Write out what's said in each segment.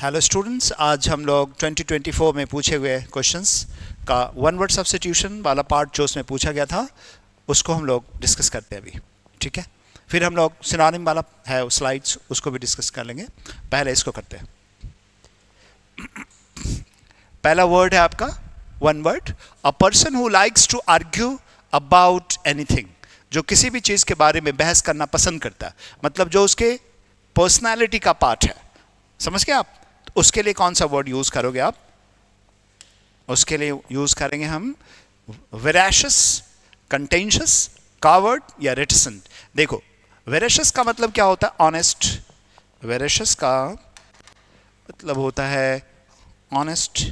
Hello students, आज हम लोग 2024 में पूछे हुए क्वेश्चंस का वन वर्ड सब्स्टिट्यूशन वाला पार्ट जो उसमें पूछा गया था उसको हम लोग डिस्कस करते हैं अभी। ठीक है, फिर हम लोग सिनोनिम वाला है स्लाइड्स, उसको भी डिस्कस कर लेंगे। पहले इसको करते हैं। पहला वर्ड है आपका one word, a person who likes to argue about anything, जो किसी भी चीज़ के बारे में बहस करना पसंद करता है, मतलब जो उसके पर्सनैलिटी का पार्ट है। समझ गए आप? उसके लिए कौन सा वर्ड यूज करोगे आप? उसके लिए यूज करेंगे हम वेराशियस, कंटेंशियस, कावर्ड या रेटिसेंट। देखो, वेराशियस का मतलब क्या होता है? ऑनेस्ट। वेराशियस का मतलब होता है honest.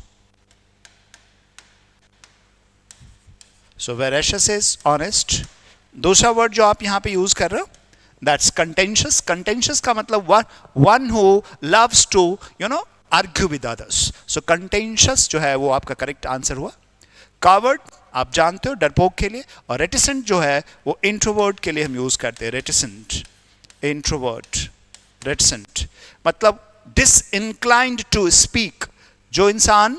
So veracious is honest. दूसरा वर्ड जो आप यहां पे यूज कर रहे हो, दैट्स कंटेंशियस। कंटेंशियस का मतलब one who loves to argue with others. So contentious जो है वो आपका करेक्ट आंसर हुआ। कावर्ड आप जानते हो, डरपोक के लिए। और रेटिसेंट जो है वो इंट्रोवर्ट के लिए हम यूज करते हैं। रेटिसेंट, इंट्रोवर्ट, रेटिसेंट मतलब डिसइंक्लाइंड टू स्पीक, जो इंसान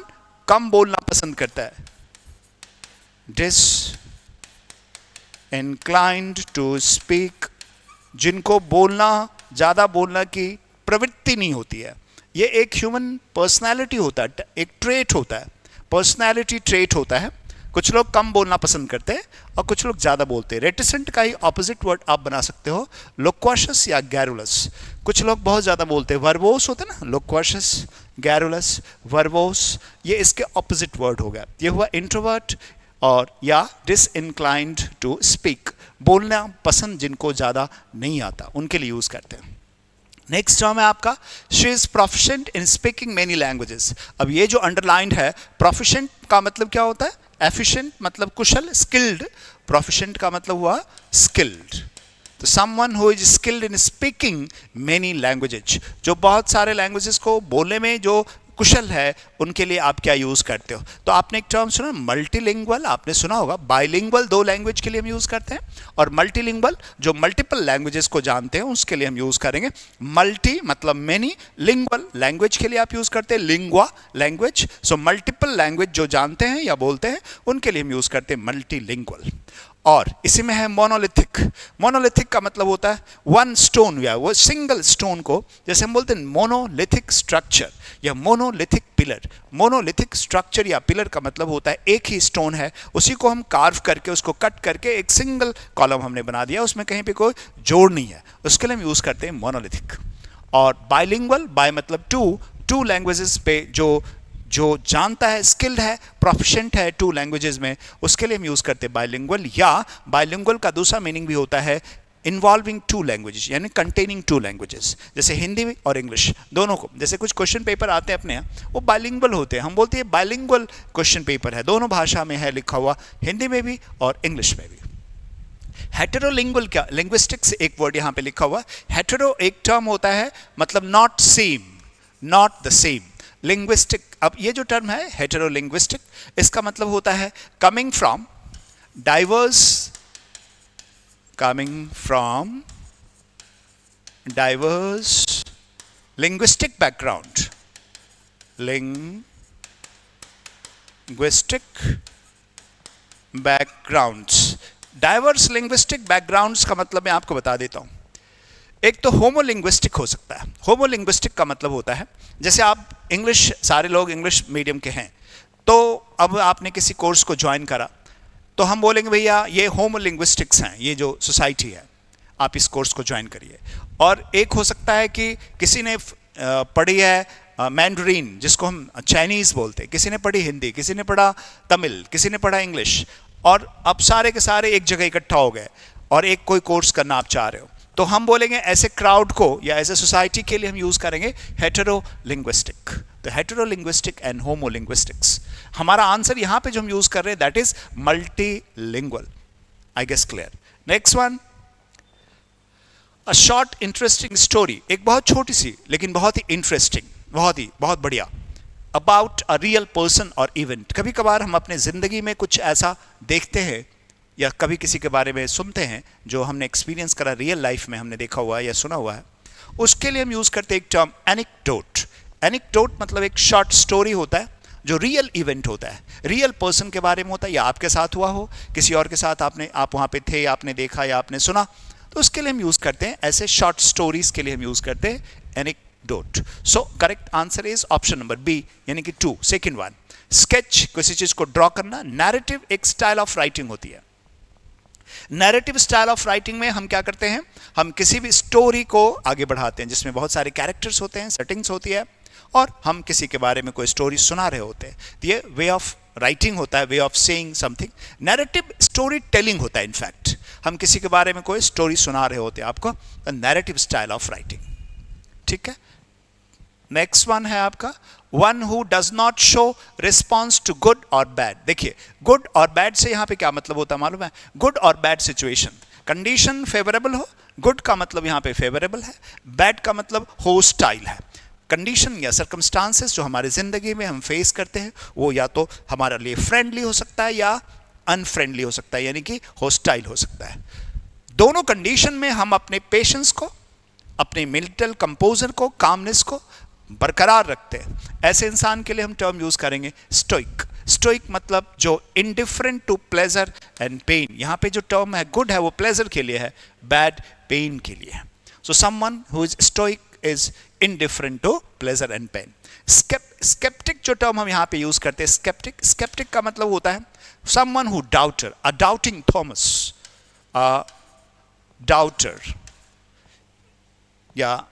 कम बोलना पसंद करता है। डिसइंक्लाइंड टू स्पीक, जिनको ज़्यादा बोलना की प्रवृत्ति नहीं होती है। ये एक ह्यूमन पर्सनैलिटी होता है, एक ट्रेट होता है, पर्सनैलिटी ट्रेट होता है। कुछ लोग कम बोलना पसंद करते हैं और कुछ लोग ज़्यादा बोलते हैं। रेटिसेंट का ही ऑपोजिट वर्ड आप बना सकते हो, लोक्वाशियस या गैरुलस। कुछ लोग बहुत ज़्यादा बोलते हैं, वर्बोस होते हैं ना, लोक्वाशियस, गैरुलस, वर्बोस, ये इसके ऑपोजिट वर्ड हो गया। ये हुआ इंट्रोवर्ट और या डिसइंक्लाइंड टू स्पीक, बोलना पसंद जिनको ज़्यादा नहीं आता उनके लिए यूज़ करते हैं। नेक्स्ट टर्म है आपका she is proficient in speaking many languages. अब ये जो अंडरलाइंड है, प्रोफिशिएंट का मतलब क्या होता है? एफिशिएंट मतलब कुशल, स्किल्ड। प्रोफिशिएंट का मतलब हुआ स्किल्ड। तो someone who is skilled in speaking many languages, जो बहुत सारे लैंग्वेजेस को बोलने में जो कुशल है, उनके लिए आप क्या यूज करते हो? तो आपने एक टर्म सुना मल्टीलिंगुअल, आपने सुना होगा। बाइलिंगुअल दो लैंग्वेज के लिए हम यूज करते हैं, और मल्टीलिंगुअल जो मल्टीपल लैंग्वेजेस को जानते हैं उसके लिए हम यूज करेंगे मल्टी मतलब मेनी, लिंगुअल लैंग्वेज के लिए आप यूज करते हैं lingua language. So multiple language जो जानते हैं या बोलते हैं उनके लिए हम यूज करते हैं मल्टीलिंगुअल। और इसी में है मोनोलिथिक। मोनोलिथिक का मतलब होता है वन स्टोन, या वो सिंगल स्टोन को, जैसे हम बोलते हैं मोनोलिथिक स्ट्रक्चर या मोनोलिथिक पिलर। मोनोलिथिक स्ट्रक्चर या पिलर का मतलब होता है एक ही स्टोन है, उसी को हम कार्व करके, उसको कट करके एक सिंगल कॉलम हमने बना दिया, उसमें कहीं पे कोई जोड़ नहीं है, उसके लिए हम यूज करते हैं मोनोलिथिक। और बाइलिंगुअल, बाय मतलब टू लैंग्वेजेस पे जो जानता है, स्किल्ड है, प्रोफिशिएंट है टू लैंग्वेजेस में, उसके लिए हम यूज करते हैं बाइलिंगुअल। या बाइलिंगुअल का दूसरा मीनिंग भी होता है इन्वॉल्विंग टू लैंग्वेजेस, यानी कंटेनिंग टू लैंग्वेजेस, जैसे हिंदी और इंग्लिश दोनों को। जैसे कुछ क्वेश्चन पेपर आते हैं अपने यहाँ, वो बाइलिंगुअल होते हैं, हम बोलते हैं बाइलिंगुअल क्वेश्चन पेपर है, दोनों भाषा में है लिखा हुआ, हिंदी में भी और इंग्लिश में भी। हेटेरोलिंगुअल क्या? लिंग्विस्टिक्स एक वर्ड यहाँ पे लिखा हुआ। हेटेरो एक टर्म होता है, मतलब not same, not the same. Linguistic, अब ये जो टर्म है हेटेरोलिंग्विस्टिक, इसका मतलब होता है coming from diverse, coming from diverse linguistic background, linguistic backgrounds. Diverse linguistic backgrounds का मतलब मैं आपको बता देता हूं। एक तो होमोलिंग्विस्टिक हो सकता है। होमोलिंग्विस्टिक का मतलब होता है, जैसे आप इंग्लिश, सारे लोग इंग्लिश मीडियम के हैं, तो अब आपने किसी कोर्स को ज्वाइन करा, तो हम बोलेंगे भैया ये होमोलिंग्विस्टिक्स हैं, ये जो सोसाइटी है, आप इस कोर्स को ज्वाइन करिए। और एक हो सकता है कि किसी ने पढ़ी है मैंडरीन, जिसको हम चाइनीज़ बोलते हैं, किसी ने पढ़ी हिंदी, किसी ने पढ़ा तमिल, किसी ने पढ़ा इंग्लिश, और अब सारे के सारे एक जगह इकट्ठा हो गए और एक कोई कोर्स करना आप चाह रहे हो, तो हम बोलेंगे ऐसे क्राउड को या ऐसे सोसाइटी के लिए हम यूज करेंगे हेटेरोलिंग्विस्टिक। तो हेटेरोलिंग्विस्टिक एंड होमोलिंग्विस्टिक्स। हमारा आंसर यहां पे जो हम यूज कर रहे हैं that is multilingual. I guess clear. Next one, a short interesting story, एक बहुत छोटी सी लेकिन बहुत ही इंटरेस्टिंग, बहुत बढ़िया, अबाउट अ रियल पर्सन और इवेंट। कभी कभार हम अपने जिंदगी में कुछ ऐसा देखते हैं या कभी किसी के बारे में सुनते हैं जो हमने एक्सपीरियंस करा, रियल लाइफ में हमने देखा हुआ है या सुना हुआ है, उसके लिए हम यूज करते हैं एक टर्म एनेक्डोट। एनेक्डोट मतलब एक शॉर्ट स्टोरी होता है जो रियल इवेंट होता है, रियल पर्सन के बारे में होता है, या आपके साथ हुआ हो, किसी और के साथ आप वहाँ पे थे, आपने देखा या आपने सुना, तो उसके लिए हम यूज़ करते हैं, ऐसे शॉर्ट स्टोरीज के लिए हम यूज़ करते हैं anecdote. So correct answer is option number B, यानी कि 2, सेकेंड वन। स्केच, किसी चीज़ को ड्रॉ करना। नैरेटिव एक स्टाइल ऑफ राइटिंग होती है। नैरेटिव स्टाइल ऑफ राइटिंग में हम क्या करते हैं, हम किसी भी स्टोरी को आगे बढ़ाते हैं जिसमें बहुत सारे कैरेक्टर्स होते हैं, सेटिंग्स होती है, और हम किसी के बारे में कोई स्टोरी सुना रहे होते हैं। तो ये वे ऑफ राइटिंग होता है, way of saying something. Narrative story telling होता है। इनफैक्ट हम किसी के बारे में कोई स्टोरी सुना रहे होते हैं आपको, नैरेटिव स्टाइल ऑफ राइटिंग। ठीक है, नेक्स्ट वन है आपका one who does not show response to good और बैड। देखिए, गुड और बैड से यहां पे क्या मतलब होता है मालूम है? गुड और बैड सिचुएशन, कंडीशन फेवरेबल हो, गुड का मतलब यहां पे फेवरेबल है, बैड का मतलब होस्टाइल है। कंडीशन या सर्कमस्टांसेस जो हमारे जिंदगी में हम फेस करते हैं वो या तो हमारे लिए फ्रेंडली हो सकता है या अनफ्रेंडली हो सकता है, यानी कि होस्टाइल हो सकता है। दोनों कंडीशन में हम अपने पेशेंस को, अपने मेंटल कंपोजर को, कामनेस को बरकरार रखते हैं। ऐसे इंसान के लिए हम टर्म यूज करेंगे स्टोइक। स्टोइक मतलब जो indifferent to pleasure and pain. यहां पे जो टर्म है गुड है वो प्लेजर के लिए है, बैड पेन के लिए है। So someone who is stoic is indifferent to pleasure and pain. Sceptic जो टर्म हम यहां पे यूज करते हैं, स्केप्टिक का मतलब होता है someone who daughter, a doubting Thomas, a daughter या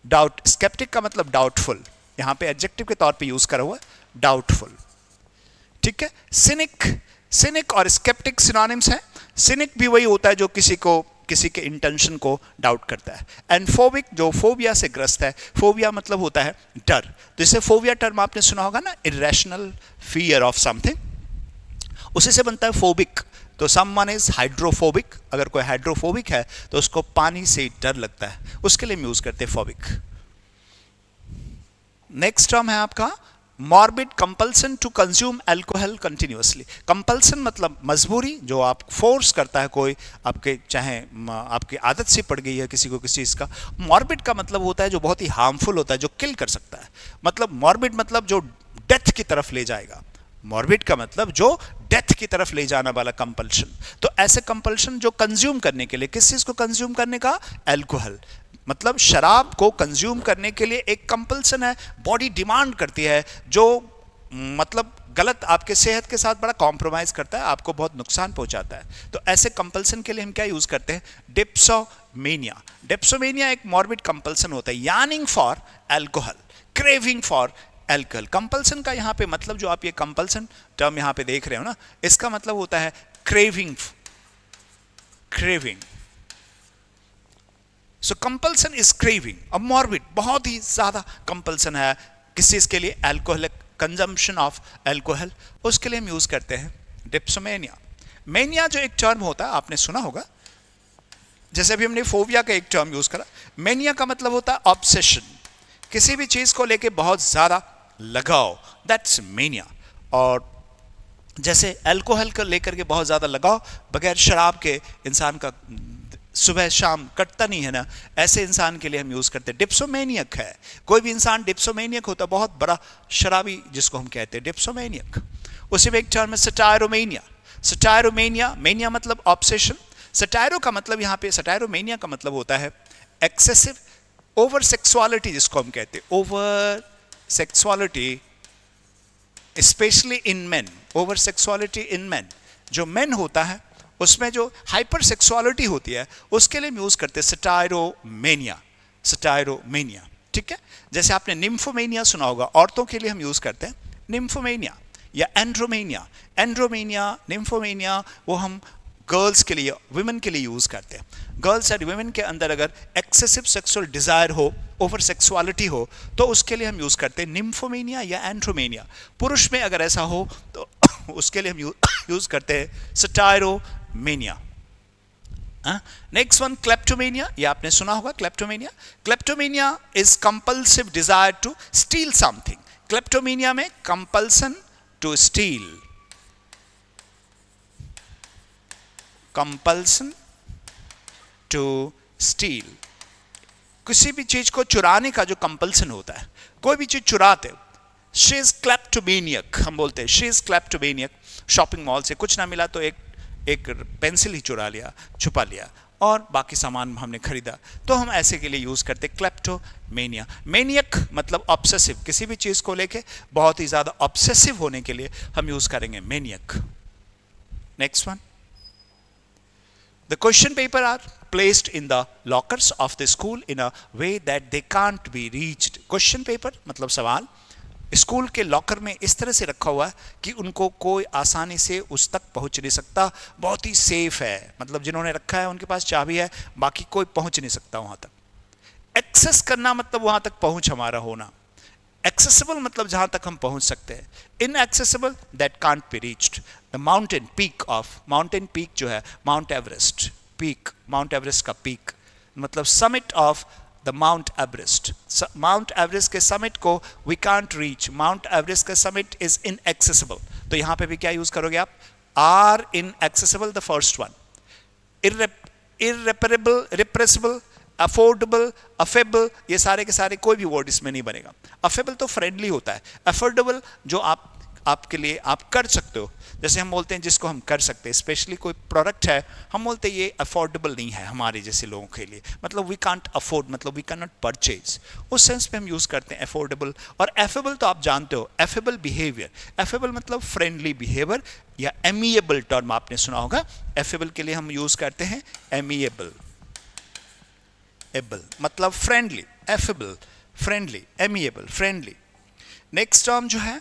डाउट। स्केप्टिक का मतलब डाउटफुल, यहां पे एडजेक्टिव के तौर पे यूज करा हुआ डाउटफुल। ठीक है, सिनिक और स्केप्टिक सिनोनिम्स हैं। सिनिक भी वही होता है जो किसी के इंटेंशन को डाउट करता है। एंड फोबिक जो फोबिया से ग्रस्त है, फोबिया मतलब होता है डर। तो इसे फोबिया टर्म आपने सुना होगा ना, इरेशनल फियर ऑफ समथिंग, उसी से बनता है फोबिक। तो समवन इज हाइड्रोफोबिक, अगर कोई हाइड्रोफोबिक है तो उसको पानी से डर लगता है, उसके लिए हम यूज करते हैं फोबिक। नेक्स्ट टर्म है आपका morbid compulsion to consume alcohol continuously. Compulsion मतलब मजबूरी, जो आप फोर्स करता है कोई, आपके चाहे आपकी आदत से पड़ गई है किसी को किसी चीज का। मॉर्बिड का मतलब होता है जो बहुत ही हार्मफुल होता है, जो किल कर सकता है। मतलब मॉर्बिड मतलब जो डेथ की तरफ ले जाएगा। मॉर्बिड का मतलब जो डेथ की तरफ ले जाने वाला कंपल्शन। तो ऐसे कंपल्शन जो कंज्यूम करने के लिए, किस चीज को कंज्यूम करने का? अल्कोहल, मतलब शराब को कंज्यूम करने के लिए एक कंपल्सन है, बॉडी डिमांड करती है, जो मतलब गलत आपके सेहत के साथ बड़ा कॉम्प्रोमाइज करता है, आपको बहुत नुकसान पहुंचाता है। तो ऐसे कंपल्सन के लिए हम क्या यूज करते हैं? डिप्सोमेनिया। डिप्सोमेनिया एक मॉर्बिड कंपल्सन होता है, yearning for alcohol, craving for alcohol. Compulsion का यहां पे मतलब, जो आप ये कंपल्सन टर्म यहां पे देख रहे हो ना, इसका मतलब होता है craving. So compulsion is craving. अब मॉर्बिड बहुत ही ज्यादा कंपल्सन है किस चीज के लिए? अल्कोहलिक कंजम्पशन ऑफ अल्कोहल, उसके लिए हम यूज करते हैं डिप्सोमेनिया। मेनिया जो एक टर्म होता है आपने सुना होगा, जैसे अभी हमने फोबिया का एक टर्म यूज करा। मेनिया का मतलब होता है ऑब्सेशन, किसी भी चीज को लेके बहुत ज्यादा लगाव, दैट्स मेनिया। और जैसे अल्कोहल को लेकर के बहुत ज्यादा लगाव, बगैर शराब के इंसान का सुबह शाम कटता नहीं है ना, ऐसे इंसान के लिए हम यूज करते हैं डिप्सोमेनियक है। कोई भी इंसान डिप्सोमेनियक होता है, बहुत बड़ा शराबी जिसको हम कहते हैं डिप्सोमेनियक। उसी में एक टर्म है सटायरोमेनिया। सटायरोमेनिया, मेनिया मतलब ऑब्सेशन, सटायरो का मतलब यहां पे, सटायरोमेनिया का मतलब होता है एक्सेसिव ओवर सेक्सुअलिटी, जिसको हम कहते हैं over sexuality, specially in main. Over sexuality in main, जो मेन होता है उसमें जो हाइपर सेक्सुअलिटी होती है, उसके लिए हम यूज करते हैं सटायरोमेनिया। सटायरोमेनिया, ठीक है। जैसे आपने निम्फोमेनिया सुना होगा, औरतों के लिए हम यूज करते हैं निम्फोमेनिया या एंड्रोमेनिया। एंड्रोमेनिया, निम्फोमेनिया वो हम गर्ल्स के लिए, वुमेन के लिए यूज करते हैं। गर्ल्स एंड वुमेन के अंदर अगर एक्सेसिव सेक्सुअल डिजायर हो, ओवर सेक्सुअलिटी हो, तो उसके लिए हम यूज करते हैं निम्फोमेनिया या एंड्रोमेनिया। पुरुष में अगर ऐसा हो तो उसके लिए हम यूज करते हैं सटायरोमेनिया। नेक्स्ट वन क्लेप्टोमेनिया, ये आपने सुना होगा kleptomania. Kleptomania is compulsive desire to steal something. Kleptomania में compulsion to steal, compulsion to steal, किसी भी चीज को चुराने का जो कंपल्सन होता है, कोई भी चीज चुराते, शी इज क्लेप्टोमेनियक, हम बोलते हैं शी इज क्लेप्टोमेनियक। शॉपिंग मॉल से कुछ ना मिला तो एक पेंसिल ही चुरा लिया, छुपा लिया, और बाकी सामान हमने खरीदा, तो हम ऐसे के लिए यूज करते क्लेप्टोमेनिया। मेनियक मतलब ऑब्सेसिव, किसी भी चीज को लेके बहुत ही ज्यादा ऑब्सेसिव होने के लिए हम यूज करेंगे maniac. Next one, the question paper are placed in the lockers of the school in a way that they can't be reached. Question paper मतलब सवाल स्कूल के लॉकर में इस तरह से रखा हुआ है कि उनको कोई आसानी से उस तक पहुंच नहीं सकता, बहुत ही सेफ है, मतलब जिन्होंने रखा है उनके पास चाबी है, बाकी कोई पहुंच नहीं सकता वहां तक। एक्सेस करना मतलब वहां तक पहुंच हमारा होना, एक्सेसिबल मतलब जहां तक हम पहुंच सकते हैं, inaccessible that can't be reached. The mountain peak of, mountain peak जो है Mount Everest, peak Mount Everest का पीक मतलब summit of the Mount Everest, Mount Everest के समिट को we can't reach, Mount Everest का समिट इज इनएक्सेसिबल। तो यहां पे भी क्या यूज करोगे आप, are inaccessible the first one, irreparable, repressible, affordable, affable, ये सारे के सारे कोई भी वर्ड इसमें नहीं बनेगा। अफेबल तो फ्रेंडली होता है, अफोर्डेबल जो आपके लिए आप कर सकते हो, जैसे हम बोलते हैं जिसको हम कर सकते हैं, स्पेशली कोई प्रोडक्ट है हम बोलते हैं ये अफोर्डेबल नहीं है हमारे जैसे लोगों के लिए, मतलब वी कांट अफोर्ड, मतलब वी कैन नॉट परचेज, उस सेंस पे हम यूज करते हैं अफोर्डेबल। और एफेबल तो आप जानते हो, एफेबल बिहेवियर, एफेबल मतलब फ्रेंडली बिहेवियर, या एमिएबल टर्म आपने सुना होगा, एफेबल के लिए हम यूज करते हैं एमिएबल, एबल मतलब friendly, affable friendly, amiable friendly. Next term जो है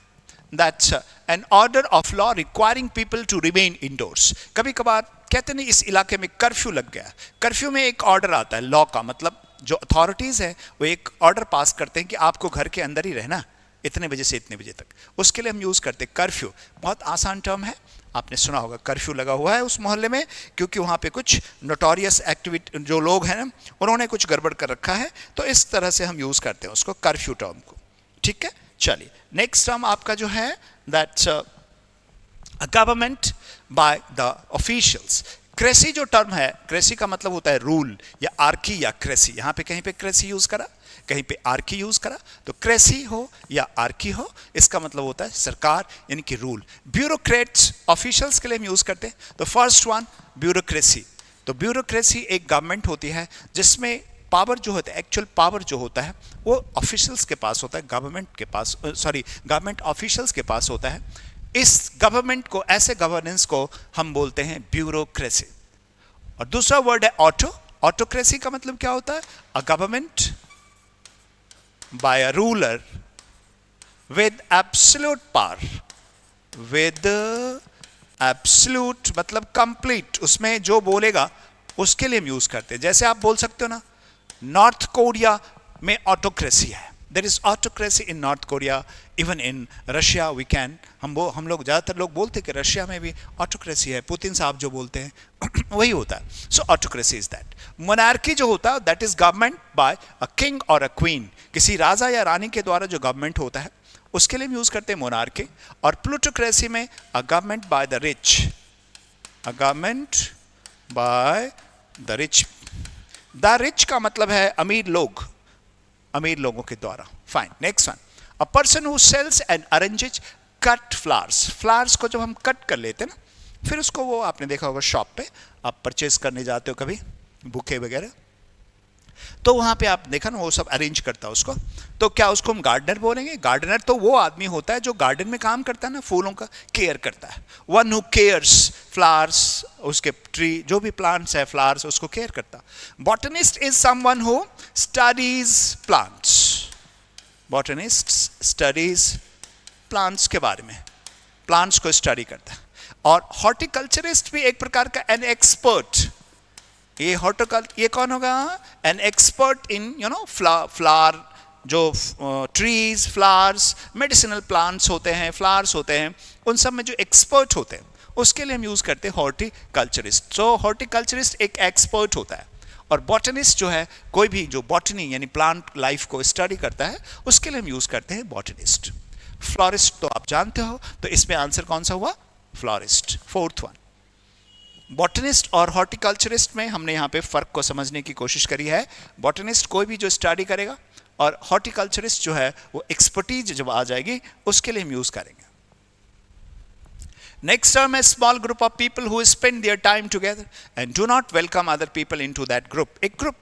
that's an order of law requiring people to remain indoors. कभी कभार कहते नहीं इस इलाके में कर्फ्यू लग गया, कर्फ्यू में एक ऑर्डर आता है लॉ का, मतलब जो अथॉरिटीज है वो एक ऑर्डर पास करते हैं कि आपको घर के अंदर ही रहना इतने बजे से इतने बजे तक, उसके लिए हम यूज करते हैं कर्फ्यू। बहुत आसान टर्म है, आपने सुना होगा कर्फ्यू लगा हुआ है उस मोहल्ले में क्योंकि वहाँ पे कुछ नोटोरियस एक्टिविटी जो लोग हैं ना उन्होंने कुछ गड़बड़ कर रखा है, तो इस तरह से हम यूज करते हैं उसको कर्फ्यू टर्म को। ठीक है, चलिए नेक्स्ट टर्म आपका जो है that's government by the officials. Cracy जो टर्म है, क्रेसी का मतलब होता है रूल या आर्की या क्रेसी, यहाँ पे कहीं पे क्रेसी यूज करा, कहीं पे आर्की यूज करा, तो क्रेसी हो या आर्की हो इसका मतलब होता है सरकार यानी कि रूल। ब्यूरोक्रेट्स ऑफिशियल्स के लिए हम यूज करते हैं, तो फर्स्ट वन ब्यूरोक्रेसी। तो ब्यूरोक्रेसी एक गवर्नमेंट होती है जिसमें पावर जो होता है, एक्चुअल पावर जो होता है वो ऑफिशियल्स के पास होता है, गवर्नमेंट के पास, सॉरी गवर्नमेंट ऑफिशियल्स के पास होता है। इस गवर्नमेंट को, ऐसे गवर्नेंस को हम बोलते हैं ब्यूरोक्रेसी। और दूसरा वर्ड है ऑटो, ऑटोक्रेसी का मतलब क्या होता है, a government by a ruler with absolute power, with absolute मतलब complete, उसमें जो बोलेगा उसके लिए हम यूज करते हैं। जैसे आप बोल सकते हो ना नॉर्थ कोरिया में ऑटोक्रेसी है, there is autocracy in North Korea, even in Russia we can, हम लोग ज़्यादातर लोग बोलते हैं कि रशिया में भी ऑटोक्रेसी है, पुतिन साहब जो बोलते हैं वही होता है। सो ऑटोक्रेसी इज दैट। मोनार्की जो होता है that is government by a king और अ क्वीन, किसी राजा या रानी के द्वारा जो गवर्नमेंट होता है उसके लिए हम यूज करते हैं मोनार्की। और प्लूटोक्रेसी में a government by the rich, a government by the rich. The rich का मतलब है अमीर लोग, अमीर लोगों के द्वारा। Fine, next one, a person who sells and arranges cut flowers. Flowers को जब हम कट कर लेते हैं ना, फिर उसको वो आपने देखा होगा शॉप पे आप परचेज करने जाते हो कभी बुके वगैरह, तो वहां पे आप देखा ना वो सब अरेंज करता है उसको, तो क्या उसको हम गार्डनर बोलेंगे? गार्डनर तो वो आदमी होता है जो गार्डन में काम करता है ना, फूलों का केयर करता है। वन हु केयर्स फ्लावर्स, उसके ट्री जो भी प्लांट्स है फ्लावर्स उसको केयर करता। Botanist is someone who studies plants, botanist studies plants के बारे में, प्लांट्स को स्टडी करता है। और हॉर्टिकल्चरिस्ट भी एक प्रकार का एन एक्सपर्ट, ये हॉर्टिकल्चर, ये कौन होगा? N expert in you know flower, जो ट्रीज, फ्लावर्स, मेडिसिनल प्लांट्स होते हैं, फ्लावर्स होते हैं, उन सब में जो एक्सपर्ट होते हैं उसके लिए हम यूज करते हैं हॉर्टिकल्चरिस्ट। सो हॉर्टिकल्चरिस्ट एक एक्सपर्ट होता है। और बॉटनिस्ट जो है कोई भी जो बॉटनी यानी प्लांट लाइफ को स्टडी करता है उसके लिए हम यूज करते हैं बॉटनिस्ट। फ्लोरिस्ट तो आप जानते हो, तो इसमें आंसर कौन सा हुआ? Florist, fourth one. बॉटनिस्ट और हॉर्टिकल्चरिस्ट में हमने यहाँ पे फ़र्क को समझने की कोशिश करी है। बॉटनिस्ट कोई भी जो स्टडी करेगा, और हॉर्टिकल्चरिस्ट जो है वो एक्सपर्टीज जब आ जाएगी उसके लिए हम यूज़ करेंगे। नेक्स्ट टर्म है small group of people who spend their time together and do not welcome other people into that group. एक ग्रुप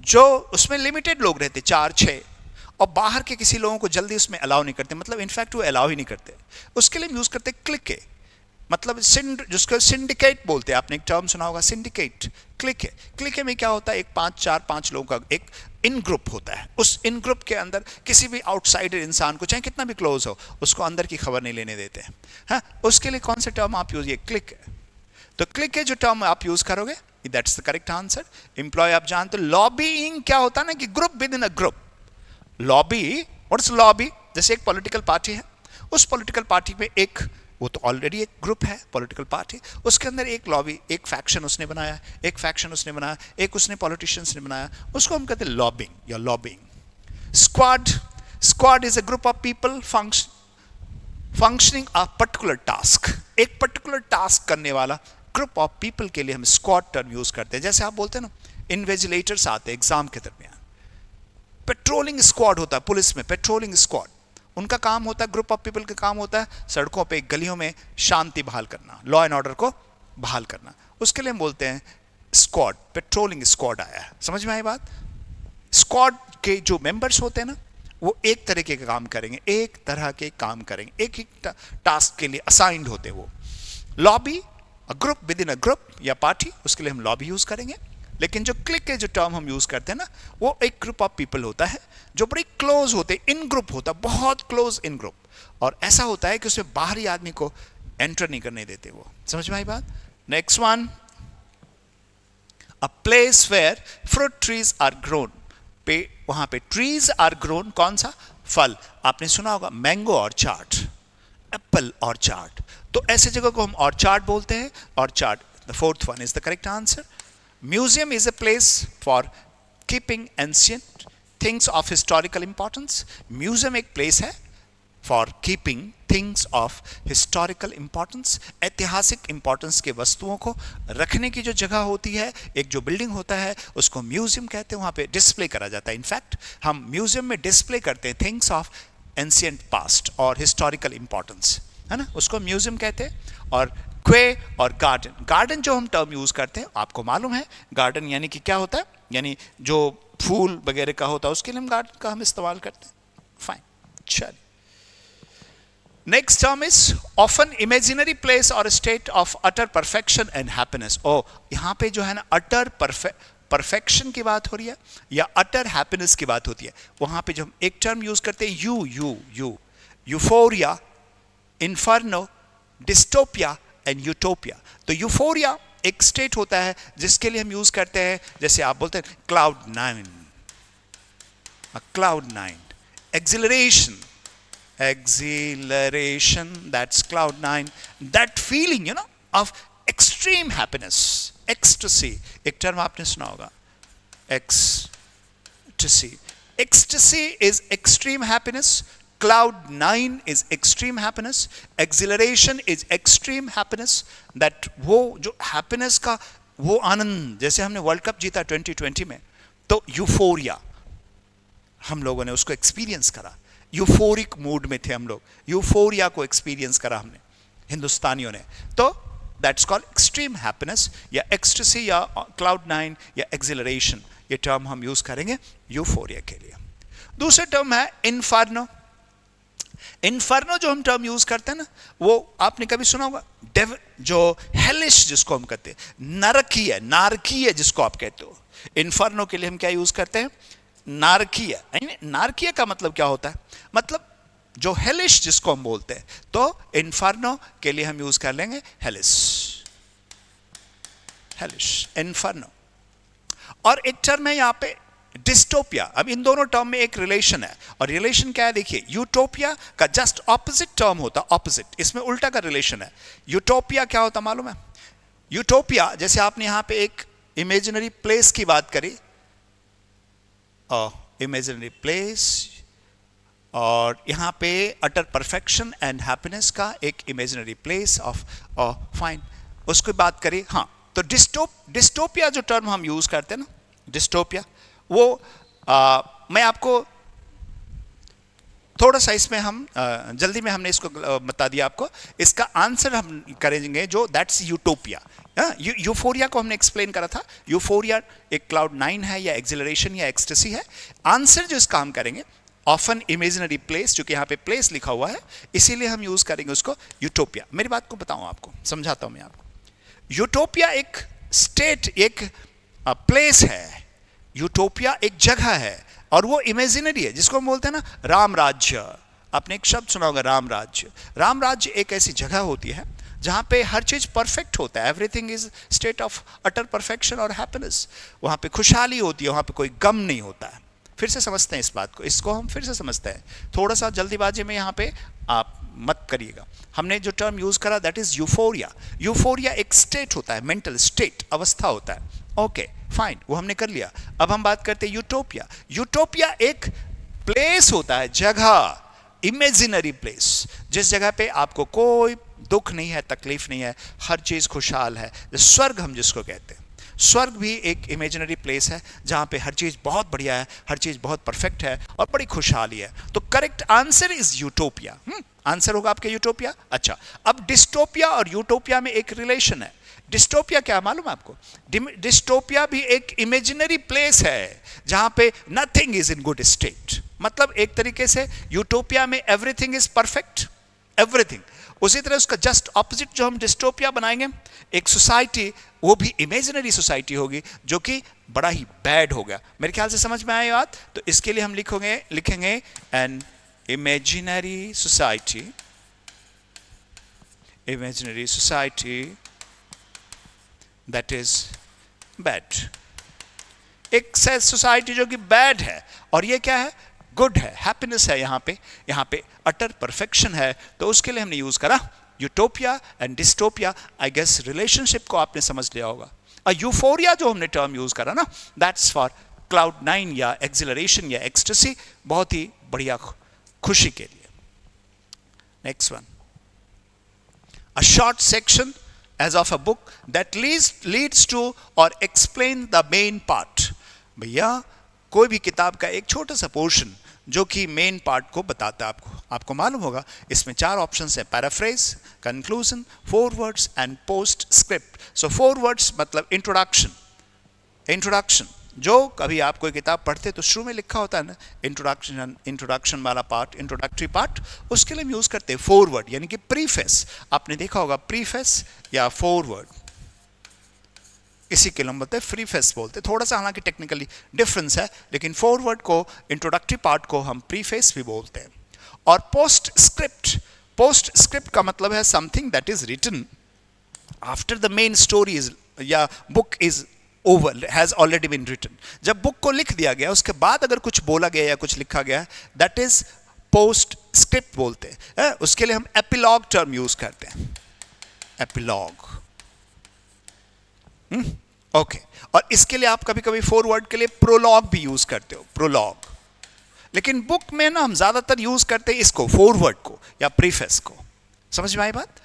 जो उसमें लिमिटेड लोग रहते, 4-6, और बाहर के किसी लोगों को जल्दी उसमें अलाउ नहीं करते, मतलब इनफैक्ट वो अलाउ ही नहीं करते। उसके लिए हम यूज़ करते क्लिक है, मतलब जिसको सिंडिकेट बोलते हैं। आपने एक टर्म सुना होगा सिंडिकेट, क्लिक है। क्लिक में क्या होता है, एक 5-4-5 लोगों का एक इन ग्रुप होता है। उस इन ग्रुप के अंदर किसी भी आउटसाइडर इंसान को, चाहे कितना भी क्लोज हो, उसको अंदर की खबर नहीं लेने देते हैं। हाँ, उसके लिए कौन सा टर्म आप यूज, ये क्लिक है। तो क्लिक है जो टर्म आप यूज करोगे, that's the correct answer. Employ आप जानते हो। लॉबिंग क्या होता है ना, कि group within a group. Lobby, what's lobby? जैसे एक पॉलिटिकल पार्टी है, उस पॉलिटिकल पार्टी में एक, वो तो ऑलरेडी एक ग्रुप है पॉलिटिकल पार्टी, उसके अंदर एक लॉबी, एक फैक्शन उसने बनाया, एक फैक्शन उसने बनाया, एक उसने पॉलिटिशियंस ने बनाया, उसको हम कहते हैं लॉबिंग या lobbying. Squad, squad is a group of people functioning a particular task. एक पर्टिकुलर टास्क करने वाला ग्रुप ऑफ पीपल के लिए हम स्क्वाड टर्म यूज करते हैं। जैसे आप बोलते हैं ना, इन्विजिलेटर्स आते हैं एग्जाम के दरमियान, पेट्रोलिंग स्क्वाड होता है पुलिस में, पेट्रोलिंग स्क्वाड, उनका काम होता है, ग्रुप ऑफ पीपल का काम होता है सड़कों पे, गलियों में शांति बहाल करना, लॉ एंड ऑर्डर को बहाल करना। उसके लिए हम बोलते हैं स्क्वाड, पेट्रोलिंग स्क्वाड आया है। समझ में आई बात? स्क्वाड के जो मेंबर्स होते हैं ना, वो एक तरह के काम करेंगे, एक तरह के काम करेंगे, एक एक टास्क के लिए असाइंड होते हैं वो। Lobby, a group within a group या पार्टी, उसके लिए हम लॉबी यूज करेंगे। लेकिन जो क्लिक के जो टर्म हम यूज करते हैं ना, वो एक ग्रुप ऑफ पीपल होता है जो बड़ी क्लोज होते, इन ग्रुप होता है, बहुत क्लोज इन ग्रुप, और ऐसा होता है कि उसमें बाहरी आदमी को एंटर नहीं करने देते वो। समझ में आई बात? Next one, a place where fruit trees are grown. पे वहां पे ट्रीज आर ग्रोन, कौन सा? फल। आपने सुना होगा मैंगो और चार्ट, एप्पल और चार्ट। तो ऐसे जगह को हम ऑर्चार्ड बोलते हैं, orchard. The fourth one is the correct answer. Museum is a place for keeping ancient things of historical importance. Museum एक place है for keeping things of historical importance. ऐतिहासिक importance के वस्तुओं को रखने की जो जगह होती है, एक जो बिल्डिंग होता है, उसको म्यूजियम कहते हैं। वहाँ पे डिस्प्ले करा जाता है। इनफैक्ट हम म्यूजियम में डिस्प्ले करते हैं थिंग्स ऑफ एंशियंट पास्ट और हिस्टोरिकल इंपॉर्टेंस, है ना, उसको म्यूजियम कहते हैं। और क्वे और गार्डन, गार्डन जो हम टर्म यूज करते हैं, आपको मालूम है गार्डन यानी कि क्या होता है, यानी जो फूल वगैरह का होता है, उसके लिए हम गार्डन का हम इस्तेमाल करते हैं। फाइन, चलिए। Next term is of an imaginary place और state of utter perfection and happiness. ओ, यहाँ पे जो है ना अटर परफेक्शन की बात हो रही है या अटर हैप्पीनेस की बात होती है। वहां पे जो हम एक टर्म यूज करते हैं euphoria, inferno, dystopia and utopia. तो यूफोरिया एक स्टेट होता है जिसके लिए हम यूज करते हैं, जैसे आप बोलते हैं cloud nine, exhilaration, that's cloud nine, that feeling, you know, of extreme happiness, ecstasy। एक टर्म आपने सुना होगा, ecstasy is extreme happiness, cloud nine is extreme happiness, exhilaration is extreme happiness। that वो जो happiness का वो आनंद, जैसे हमने वर्ल्ड कप जीता 2020 में, तो यूफोरिया हम लोगों ने उसको एक्सपीरियंस करा, यूफोरिक मूड में थे हम लोग, यूफोरिया को एक्सपीरियंस करा हमने हिंदुस्तानियों ने। तो दैट्स कॉल्ड एक्सट्रीम हैप्पीनेस या एक्सटेसी या क्लाउड नाइन या एक्सिलरेशन। ये टर्म हम यूज करेंगे यूफोरिया के लिए। दूसरा टर्म है इन्फर्नो। इन्फर्नो जो हम टर्म यूज करते हैं ना, वो आपने कभी सुना होगा, जो हेलिश जिसको हम कहते हैं, नरकीय, नारकीय जिसको आप कहते हो। इन्फर्नो के लिए हम क्या यूज करते हैं? नारकीय। नारकीय का मतलब क्या होता है? मतलब जो हेलिश जिसको हम बोलते हैं, तो इन्फर्नो के लिए हम यूज कर लेंगे हेलिस, इन्फर्नो। और एक टर्म है यहाँ पे डिस्टोपिया। अब इन दोनों टर्म में एक रिलेशन है, और रिलेशन क्या है देखिए, यूटोपिया का जस्ट ऑपोजिट टर्म होता, ऑपोजिट, इसमें उल्टा का रिलेशन है। यूटोपिया क्या होता मालूम है? यूटोपिया, जैसे आपने यहाँ पे एक इमेजिनरी प्लेस की बात करी, इमेजिनरी प्लेस, और यहाँ पे अटर परफेक्शन एंड हैप्पीनेस का एक इमेजिनरी प्लेस ऑफ फाइन। उसकी बात करें, हाँ, तो डिस्टोपिया जो टर्म हम यूज करते हैं ना, डिस्टोपिया, वो मैं आपको थोड़ा सा इसमें हम जल्दी में हमने इसको बता दिया आपको, इसका आंसर हम करेंगे जो दैट्स यूटोपिया। यूफोरिया को हमने एक्सप्लेन करा था, यूफोरिया एक क्लाउड 9 है या एक्सिलरेशन या एक्सटेसी है। आंसर जो इसका हम करेंगे ऑफन इमेजिनरी प्लेस, क्योंकि यहाँ पे प्लेस लिखा हुआ है इसीलिए हम यूज करेंगे उसको यूटोपिया। मेरी बात को बताऊं आपको, समझाता हूं मैं आपको। यूटोपिया एक स्टेट, एक प्लेस है, यूटोपिया एक जगह है और वो इमेजिनरी है, जिसको हम बोलते हैं ना राम राज्य। आपने एक शब्द सुना होगा राम राज्य। राम राज्य एक ऐसी जगह होती है जहाँ पे हर चीज परफेक्ट होता है, everything is state of utter perfection और हैप्पीनेस। वहाँ पे खुशहाली होती है, वहाँ पे कोई गम नहीं होता है। फिर से समझते हैं इस बात को, इसको हम फिर से समझते हैं, थोड़ा सा जल्दीबाजी में यहाँ पे आप मत करिएगा। हमने जो टर्म यूज करा दैट इज यूफोरिया। यूफोरिया एक स्टेट होता है, मेंटल स्टेट, अवस्था होता है। ओके फाइन, वो हमने कर लिया। अब हम बात करते हैं यूटोपिया। यूटोपिया एक प्लेस होता है, जगह, इमेजिनरी प्लेस, जिस जगह पे आपको कोई दुख नहीं है, तकलीफ नहीं है, हर चीज खुशहाल है। स्वर्ग हम जिसको कहते हैं, स्वर्ग भी एक इमेजिनरी प्लेस है जहां पे हर चीज बहुत बढ़िया है, हर चीज बहुत परफेक्ट है और बड़ी खुशहाली है। तो correct answer is utopia. Answer होगा आपके यूटोपिया। अच्छा, अब डिस्टोपिया और यूटोपिया में एक रिलेशन है। डिस्टोपिया क्या मालूम है आपको? डिस्टोपिया भी एक इमेजिनरी प्लेस है जहां पे nothing is in good state. मतलब एक तरीके से यूटोपिया में एवरीथिंग इज परफेक्ट, एवरीथिंग। उसी तरह उसका जस्ट ऑपोजिट जो हम डिस्टोपिया बनाएंगे, एक सोसाइटी, वो भी इमेजिनरी सोसाइटी होगी जो कि बड़ा ही बैड हो गया। मेरे ख्याल से समझ में आए बात? तो इसके लिए हम लिखेंगे an imaginary society, imaginary society that is bad. एक सोसाइटी जो कि बैड है और ये क्या है? गुड है, हैप्पीनेस है, यहाँ पे अटर परफेक्शन है। तो उसके लिए हमने यूज करा utopia and dystopia. I guess relationship को आपने समझ लिया होगा। और यूफोरिया जो हमने टर्म यूज करा ना, दैट्स फॉर क्लाउड 9 या एक्सिलरेशन या एक्सटेसी, बहुत ही बढ़िया खुशी के लिए। Next one, a short section as of a book that leads to or explain the main part। भैया कोई भी किताब का एक छोटा सा पोर्शन जो कि मेन पार्ट को बताता है आपको मालूम होगा। इसमें 4 ऑप्शंस है, paraphrase, conclusion, forwards and post script. So forwards मतलब इंट्रोडक्शन। जो कभी आप कोई किताब पढ़ते तो शुरू में लिखा होता है ना इंट्रोडक्शन वाला पार्ट, इंट्रोडक्टरी पार्ट, उसके लिए हम यूज करते हैं फॉरवर्ड, यानी कि प्रीफेस। आपने देखा होगा प्रीफेस या फॉरवर्ड, इसी के लिए हम बोलते हैं प्रीफेस बोलते हैं। थोड़ा सा हालांकि टेक्निकली डिफरेंस है, लेकिन फॉरवर्ड को, इंट्रोडक्टरी पार्ट को हम प्रीफेस भी बोलते हैं। और पोस्ट स्क्रिप्ट का मतलब है something that is written after the main story is या book is over, has already been written. जब बुक को लिख दिया गया उसके बाद अगर कुछ बोला गया या कुछ लिखा गया, दैट इज पोस्ट स्क्रिप्ट बोलते हैं। उसके लिए हम एपिलॉग टर्म यूज करते हैं, एपिलॉग। ओके, और इसके लिए आप कभी कभी फॉरवर्ड के लिए प्रोलॉग भी यूज करते हो, प्रोलॉग। लेकिन बुक में ना हम ज्यादातर यूज करते हैं इसको, फॉरवर्ड को या प्रीफेस को। समझ में आई बात?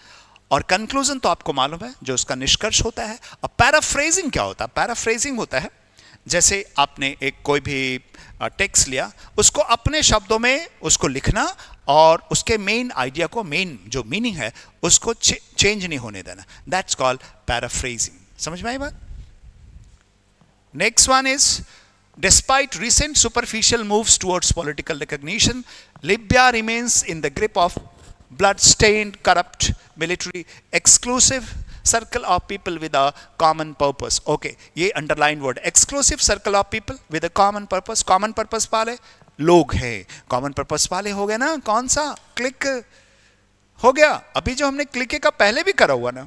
और कंक्लूजन तो आपको मालूम है, जो उसका निष्कर्ष होता है। और पैराफ्रेजिंग क्या होता है? पैराफ्रेजिंग होता है जैसे आपने एक कोई भी टेक्स्ट लिया, उसको अपने शब्दों में उसको लिखना और उसके मेन आइडिया को, मेन जो मीनिंग है उसको चेंज नहीं होने देना। That's called paraphrasing. समझ में आई बात? Next one is, despite recent superficial moves towards political recognition, Libya remains in the grip of blood-stained, corrupt military, exclusive circle of people with a common purpose। Okay, ये underlined word, exclusive circle of people with a common purpose। common purpose वाले लोग हैं, common purpose वाले हो गए ना। कौन सा? क्लिक हो गया। अभी जो हमने क्लिक का पहले भी करा हुआ ना,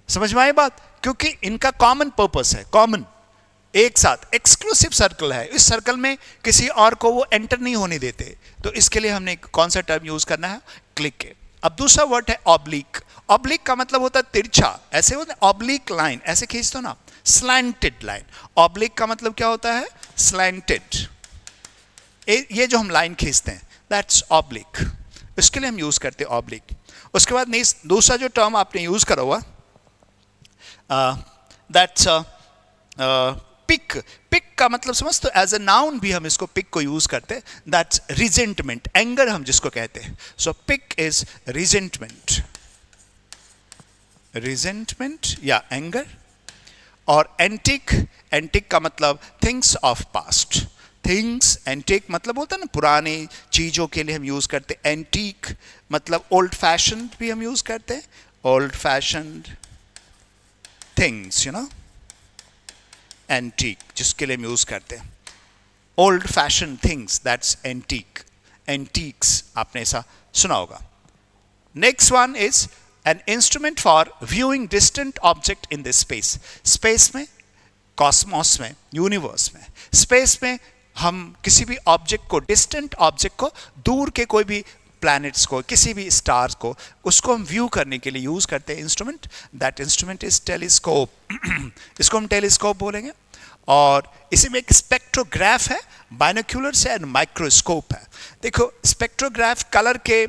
समझ में आई बात? क्योंकि इनका कॉमन पर्पस है, कॉमन, एक साथ एक्सक्लूसिव सर्कल है। इस सर्कल में किसी और को वो एंटर नहीं होने देते। तो इसके लिए हमने कौन सा टर्म यूज करना है? क्लिक है। अब दूसरा वर्ड है ऑब्लिक। ऑब्लिक का मतलब होता है तिरछा, ऐसे होता है ऑब्लिक लाइन, ऐसे खींच दो ना, स्लैंटेड लाइन। ऑब्लिक का मतलब क्या होता है? स्लैंटेड। ये जो हम लाइन खींचते हैं दैट्स ऑब्लिक, इसके लिए हम यूज करते हैं ऑब्लिक। उसके बाद दूसरा जो टर्म आपने यूज करा हुआ दैट्स पिक। पिक का मतलब समझ, तो एज अ नाउन भी हम इसको पिक को यूज करते हैं। दैट्स रिजेंटमेंट, एंगर हम जिसको कहते हैं। सो पिक इज रिजेंटमेंट, रिजेंटमेंट या एंगर। और एंटिक, एंटिक का मतलब things of past. Things, antique मतलब होता है ना पुरानी चीज़ों के लिए हम यूज़ करते हैं। एंटीक मतलब ओल्ड फैशन भी हम यूज़ करते हैं, old fashion things, you know, antique जिसके लिए हम यूज़ करते हैं। Old fashion things, that's antique, antiques आपने ऐसा सुना होगा। Next one is an instrument for viewing distant object in this space. Space में, कॉस्मोस में, यूनिवर्स में, स्पेस में हम किसी भी ऑब्जेक्ट को, डिस्टेंट ऑब्जेक्ट को, दूर के कोई भी प्लैनेट्स को, किसी भी स्टार्स को, उसको हम व्यू करने के लिए यूज करते हैं instrument. That instrument is telescope. इसको हम टेलीस्कोप बोलेंगे। और इसी में एक स्पेक्ट्रोग्राफ है, बाइनोक्यूलर्स है, माइक्रोस्कोप है। देखो स्पेक्ट्रोग्राफ कलर के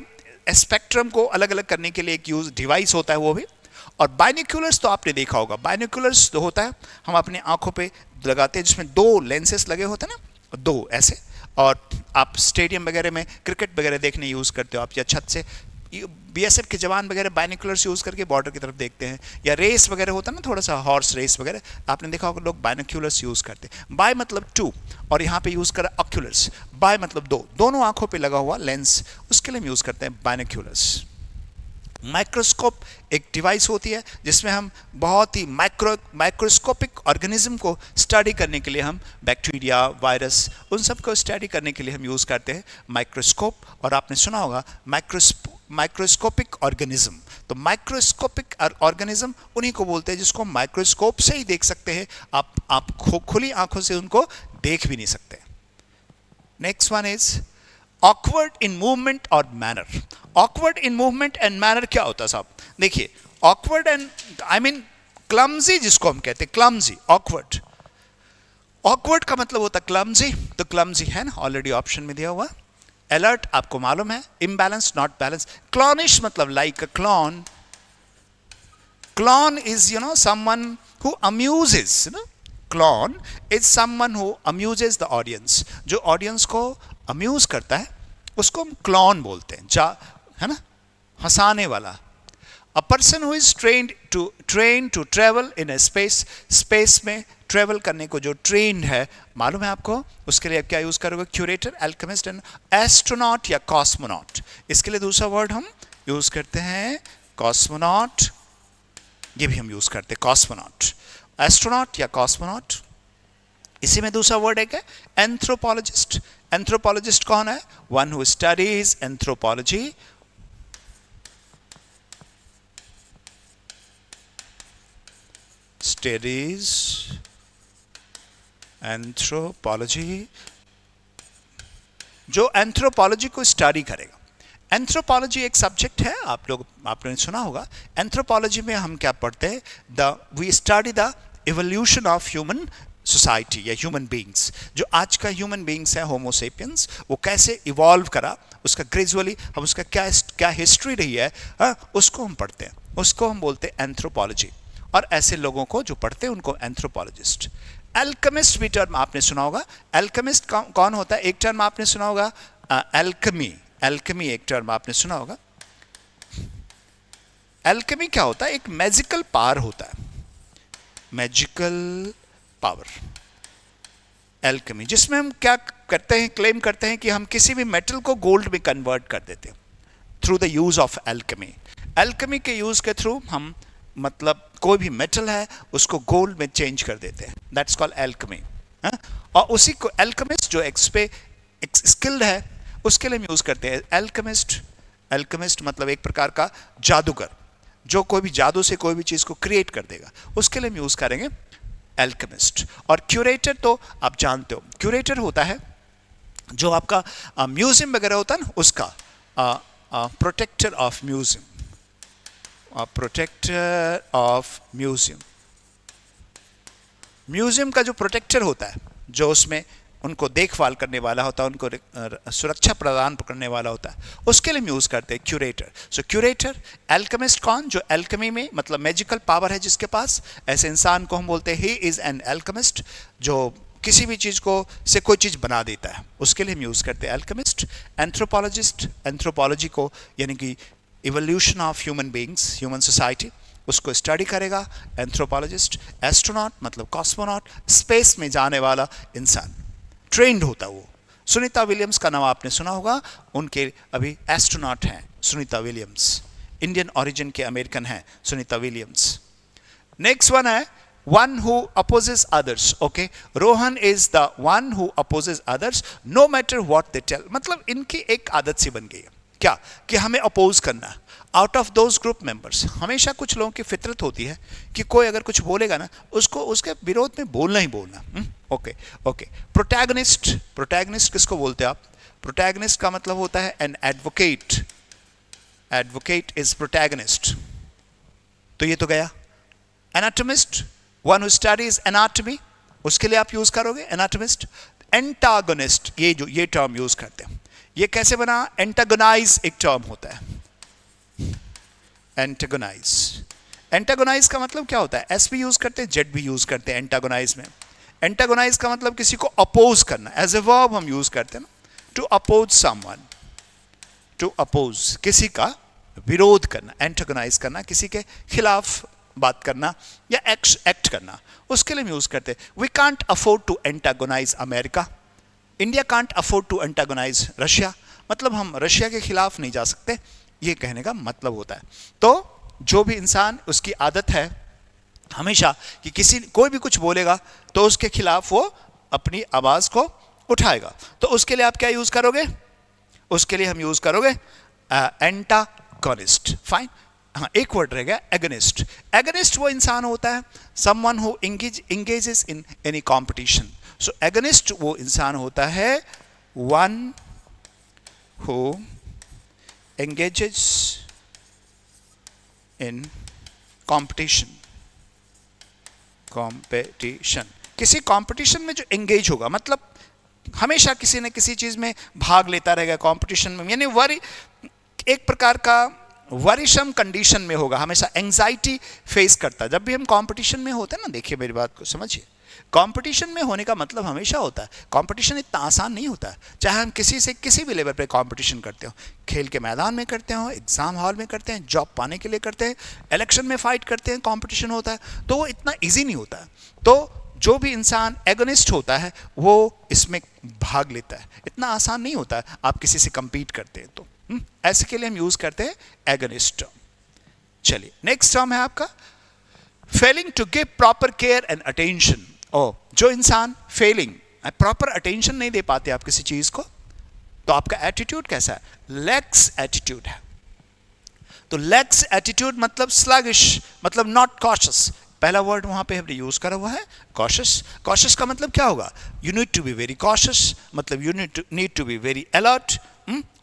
स्पेक्ट्रम को अलग अलग करने के लिए एक यूज डिवाइस होता है वो भी। और बाइनोक्यूलर्स तो आपने देखा होगा, बाइनोक्यूलर्स तो होता है हम अपने आंखों पे लगाते हैं, जिसमें दो लेंसेस लगे होते हैं ना, दो ऐसे। और आप स्टेडियम वगैरह में क्रिकेट वगैरह देखने यूज़ करते हो आप, या छत से बीएसएफ के जवान वगैरह बाइनोक्यूलर्स यूज़ करके बॉर्डर की तरफ देखते हैं। या रेस वगैरह होता है ना, थोड़ा सा हॉर्स रेस वगैरह, आपने देखा होगा लोग बाइनोक्यूलर्स यूज़ करते हैं। बाय मतलब टू, और यहाँ पे यूज़ करा ऑक्यूलर्स। बाय मतलब दो, दोनों आंखों पे लगा हुआ लेंस, उसके लिए हम यूज़ करते हैं बाइनोक्यूलर्स। माइक्रोस्कोप एक डिवाइस होती है जिसमें हम बहुत ही माइक्रोस्कोपिक ऑर्गेनिज्म को स्टडी करने के लिए, हम बैक्टीरिया, वायरस, उन सब को स्टडी करने के लिए हम यूज़ करते हैं माइक्रोस्कोप। और आपने सुना होगा माइक्रोस्कोपिक ऑर्गेनिज्म। तो माइक्रोस्कोपिक ऑर्गेनिज्म उन्हीं को बोलते हैं जिसको माइक्रोस्कोप से ही देख सकते हैं, आप खुली आंखों से उनको देख भी नहीं सकते। Next one is awkward in movement और manner. Awkward in movement and manner क्या होता है साहब? देखिए awkward and I mean clumsy जिसको हम कहते हैं, क्लमजी, ऑकवर्ड। ऑकवर्ड का मतलब होता है क्लमजी, तो क्लमजी है ना ऑलरेडी ऑप्शन में दिया हुआ। अलर्ट आपको मालूम है, इम्बैलेंस, नॉट बैलेंस। क्लॉनिश मतलब like a clown. Clown is someone who amuses, clown is someone who amuses the audience. जो ऑडियंस को अम्यूज करता है उसको हम क्लॉन बोलते हैं, है ना, हंसाने वाला। A person who is train to travel in a space. Space में ट्रेवल करने को जो ट्रेन है, मालूम है आपको, उसके लिए क्या यूज करोगे? क्यूरेटर, अल्केमिस्ट एंड एस्ट्रोनॉट या कॉस्मोनॉट। इसके लिए दूसरा वर्ड हम यूज करते हैं कॉस्मोनॉट, ये भी हम यूज करते हैं कॉस्मोनॉट, एस्ट्रोनॉट या कॉस्मोनॉट। इसी में दूसरा वर्ड है एंथ्रोपोलॉजिस्ट। एंथ्रोपोलॉजिस्ट कौन है? One who studies anthropology. Studies anthropology, जो एंथ्रोपोलॉजी को स्टडी करेगा। एंथ्रोपोलॉजी एक सब्जेक्ट है, आपने सुना होगा। एंथ्रोपोलॉजी में हम क्या पढ़ते हैं? We study the evolution of human society या ह्यूमन बींग्स। जो आज का ह्यूमन बींग्स है, होमो सेपियंस, वो कैसे इवॉल्व करा, उसका ग्रेजुअली हम उसका क्या हिस्ट्री रही है, उसको हम पढ़ते हैं, उसको हम बोलते हैं एंथ्रोपोलॉजी। और ऐसे लोगों को जो पढ़ते हैं उनको एंथ्रोपोलॉजिस्ट। एल्केमिस्ट भी टर्म आपने सुना होगा। एल्केमिस्ट कौन होता है? एक टर्म आपने सुना होगा एल्केमी। एल्केमी एक टर्म आपने सुना होगा। एल्केमी क्या होता है? एक मैजिकल पावर होता है, मैजिकल पावर, एल्केमी, जिसमें हम क्या करते हैं, क्लेम करते हैं कि हम किसी भी मेटल को गोल्ड में कन्वर्ट कर देते हैं through the use of alchemy. Alchemy के यूज के थ्रू हम मतलब कोई भी मेटल है उसको गोल्ड में चेंज कर देते हैं, दैट्स कॉल्ड एल्केमी। और उसी को एल्केमिस्ट जो स्किल्ड है उसके लिए हम यूज करते हैं एल्केमिस्ट। एल्केमिस्ट मतलब एक प्रकार का जादूगर, जो कोई भी जादू से कोई भी चीज को क्रिएट कर देगा, उसके लिए हम यूज करेंगे एल्केमिस्ट। और क्यूरेटर तो आप जानते हो, क्यूरेटर होता है जो आपका म्यूजियम वगैरह होता है ना, उसका protector of museum, protector of museum. Museum का जो प्रोटेक्टर होता है, जो उसमें उनको देखभाल करने वाला होता है, उनको सुरक्षा प्रदान करने वाला होता है, उसके लिए हम यूज करते हैं क्यूरेटर। सो क्यूरेटर। एल्केमिस्ट कौन? जो एल्केमी में मतलब मैजिकल पावर है जिसके पास, ऐसे इंसान को हम बोलते हैं ही इज एन एल्केमिस्ट, जो किसी भी चीज को से कोई चीज बना देता है, उसके लिए हम यूज करते हैं एल्केमिस्ट। एंथ्रोपोलॉजिस्ट, एंथ्रोपोलॉजी को यानी कि evolution of human beings, human society, उसको स्टडी करेगा एंथ्रोपोलॉजिस्ट। एस्ट्रोनॉट मतलब कॉस्मोनॉट, स्पेस में जाने वाला इंसान, ट्रेंड होता है वो। सुनीता विलियम्स का नाम आपने सुना होगा, उनके अभी एस्ट्रोनॉट हैं सुनीता विलियम्स, इंडियन ओरिजिन के अमेरिकन हैं सुनीता विलियम्स। नेक्स्ट वन है one who opposes others. Okay, Rohan is the one who opposes others no matter what they tell. मतलब इनकी एक आदत सी बन गई है क्या, कि हमें अपोज करना। Out of those group members, हमेशा कुछ लोगों की फितरत होती है कि कोई अगर कुछ बोलेगा ना, उसको उसके विरोध में बोलना ही बोलना। Okay okay. प्रोटैगनिस्ट, प्रोटैगनिस्ट किसको बोलते हैं आप? प्रोटैगनिस्ट का मतलब होता है an advocate, advocate is protagonist. तो ये तो गया। Anatomist, one who studies anatomy, उसके लिए आप यूज करोगे एनाटोमिस्ट। एंटागोनिस्ट, ये टर्म यूज करते हैं। ये कैसे बना? एंटागोनाइज एक टर्म होता है, एंटागोनाइज। एंटागोनाइज का मतलब क्या होता है? एस भी यूज करते हैं, जेड भी यूज करते हैं एंटागोनाइज में। एंटागोनाइज का मतलब किसी को अपोज करना, एज ए वर्ब हम यूज करते हैं ना, to oppose someone, to oppose किसी का विरोध करना, एंटागोनाइज करना, किसी के खिलाफ बात करना या एक्ट करना, उसके लिए हम यूज करते हैं। We can't afford to antagonize America, India can't afford to antagonize Russia, मतलब हम रशिया के खिलाफ नहीं जा सकते, ये कहने का मतलब होता है। तो जो भी इंसान, उसकी आदत है हमेशा कि कोई भी कुछ बोलेगा तो उसके खिलाफ वो अपनी आवाज को उठाएगा, तो उसके लिए आप क्या यूज करोगे? उसके लिए हम यूज करोगे एंटागोनिस्ट। फाइन। हाँ, एक वर्ड रह गया, एगनिस्ट। एगनिस्ट वो इंसान होता है someone who engages in any competition. So agonist वो इंसान होता है one who engages in competition, competition, किसी कंपटीशन में जो एंगेज होगा, मतलब हमेशा किसी न किसी चीज में भाग लेता रहेगा कंपटीशन में, यानी एक प्रकार का वरिशम कंडीशन में होगा, हमेशा एंजाइटी फेस करता है। जब भी हम कंपटीशन में होते हैं ना, देखिए मेरी बात को समझिए, कंपटीशन में होने का मतलब हमेशा होता है, कंपटीशन इतना आसान नहीं होता है, चाहे हम किसी से किसी भी लेवल पे कंपटीशन करते हो, खेल के मैदान में करते हो, एग्जाम हॉल में करते हैं, जॉब पाने के लिए करते हैं, इलेक्शन में फाइट करते हैं, कंपटीशन होता है, तो वो इतना ईजी नहीं होता है। तो जो भी इंसान एगोनिस्ट होता है वो इसमें भाग लेता है, इतना आसान नहीं होता है आप किसी से कंपीट करते हैं तो। ऐसे के लिए हम यूज करते हैं एगोनिस्ट टर्म। चलिए नेक्स्ट टर्म है आपका failing to give proper care and attention. जो इंसान फेलिंग, प्रॉपर अटेंशन नहीं दे पाते आप किसी चीज को, तो आपका एटीट्यूड कैसा है? लैक्स एटीट्यूड है। तो लैक्स एटीट्यूड मतलब स्लगिश, मतलब नॉट कॉशियस। पहला वर्ड वहां पे हमने यूज करा हुआ है कॉशियस। कॉशियस का मतलब क्या होगा? You need to be very cautious, मतलब you need to be very alert,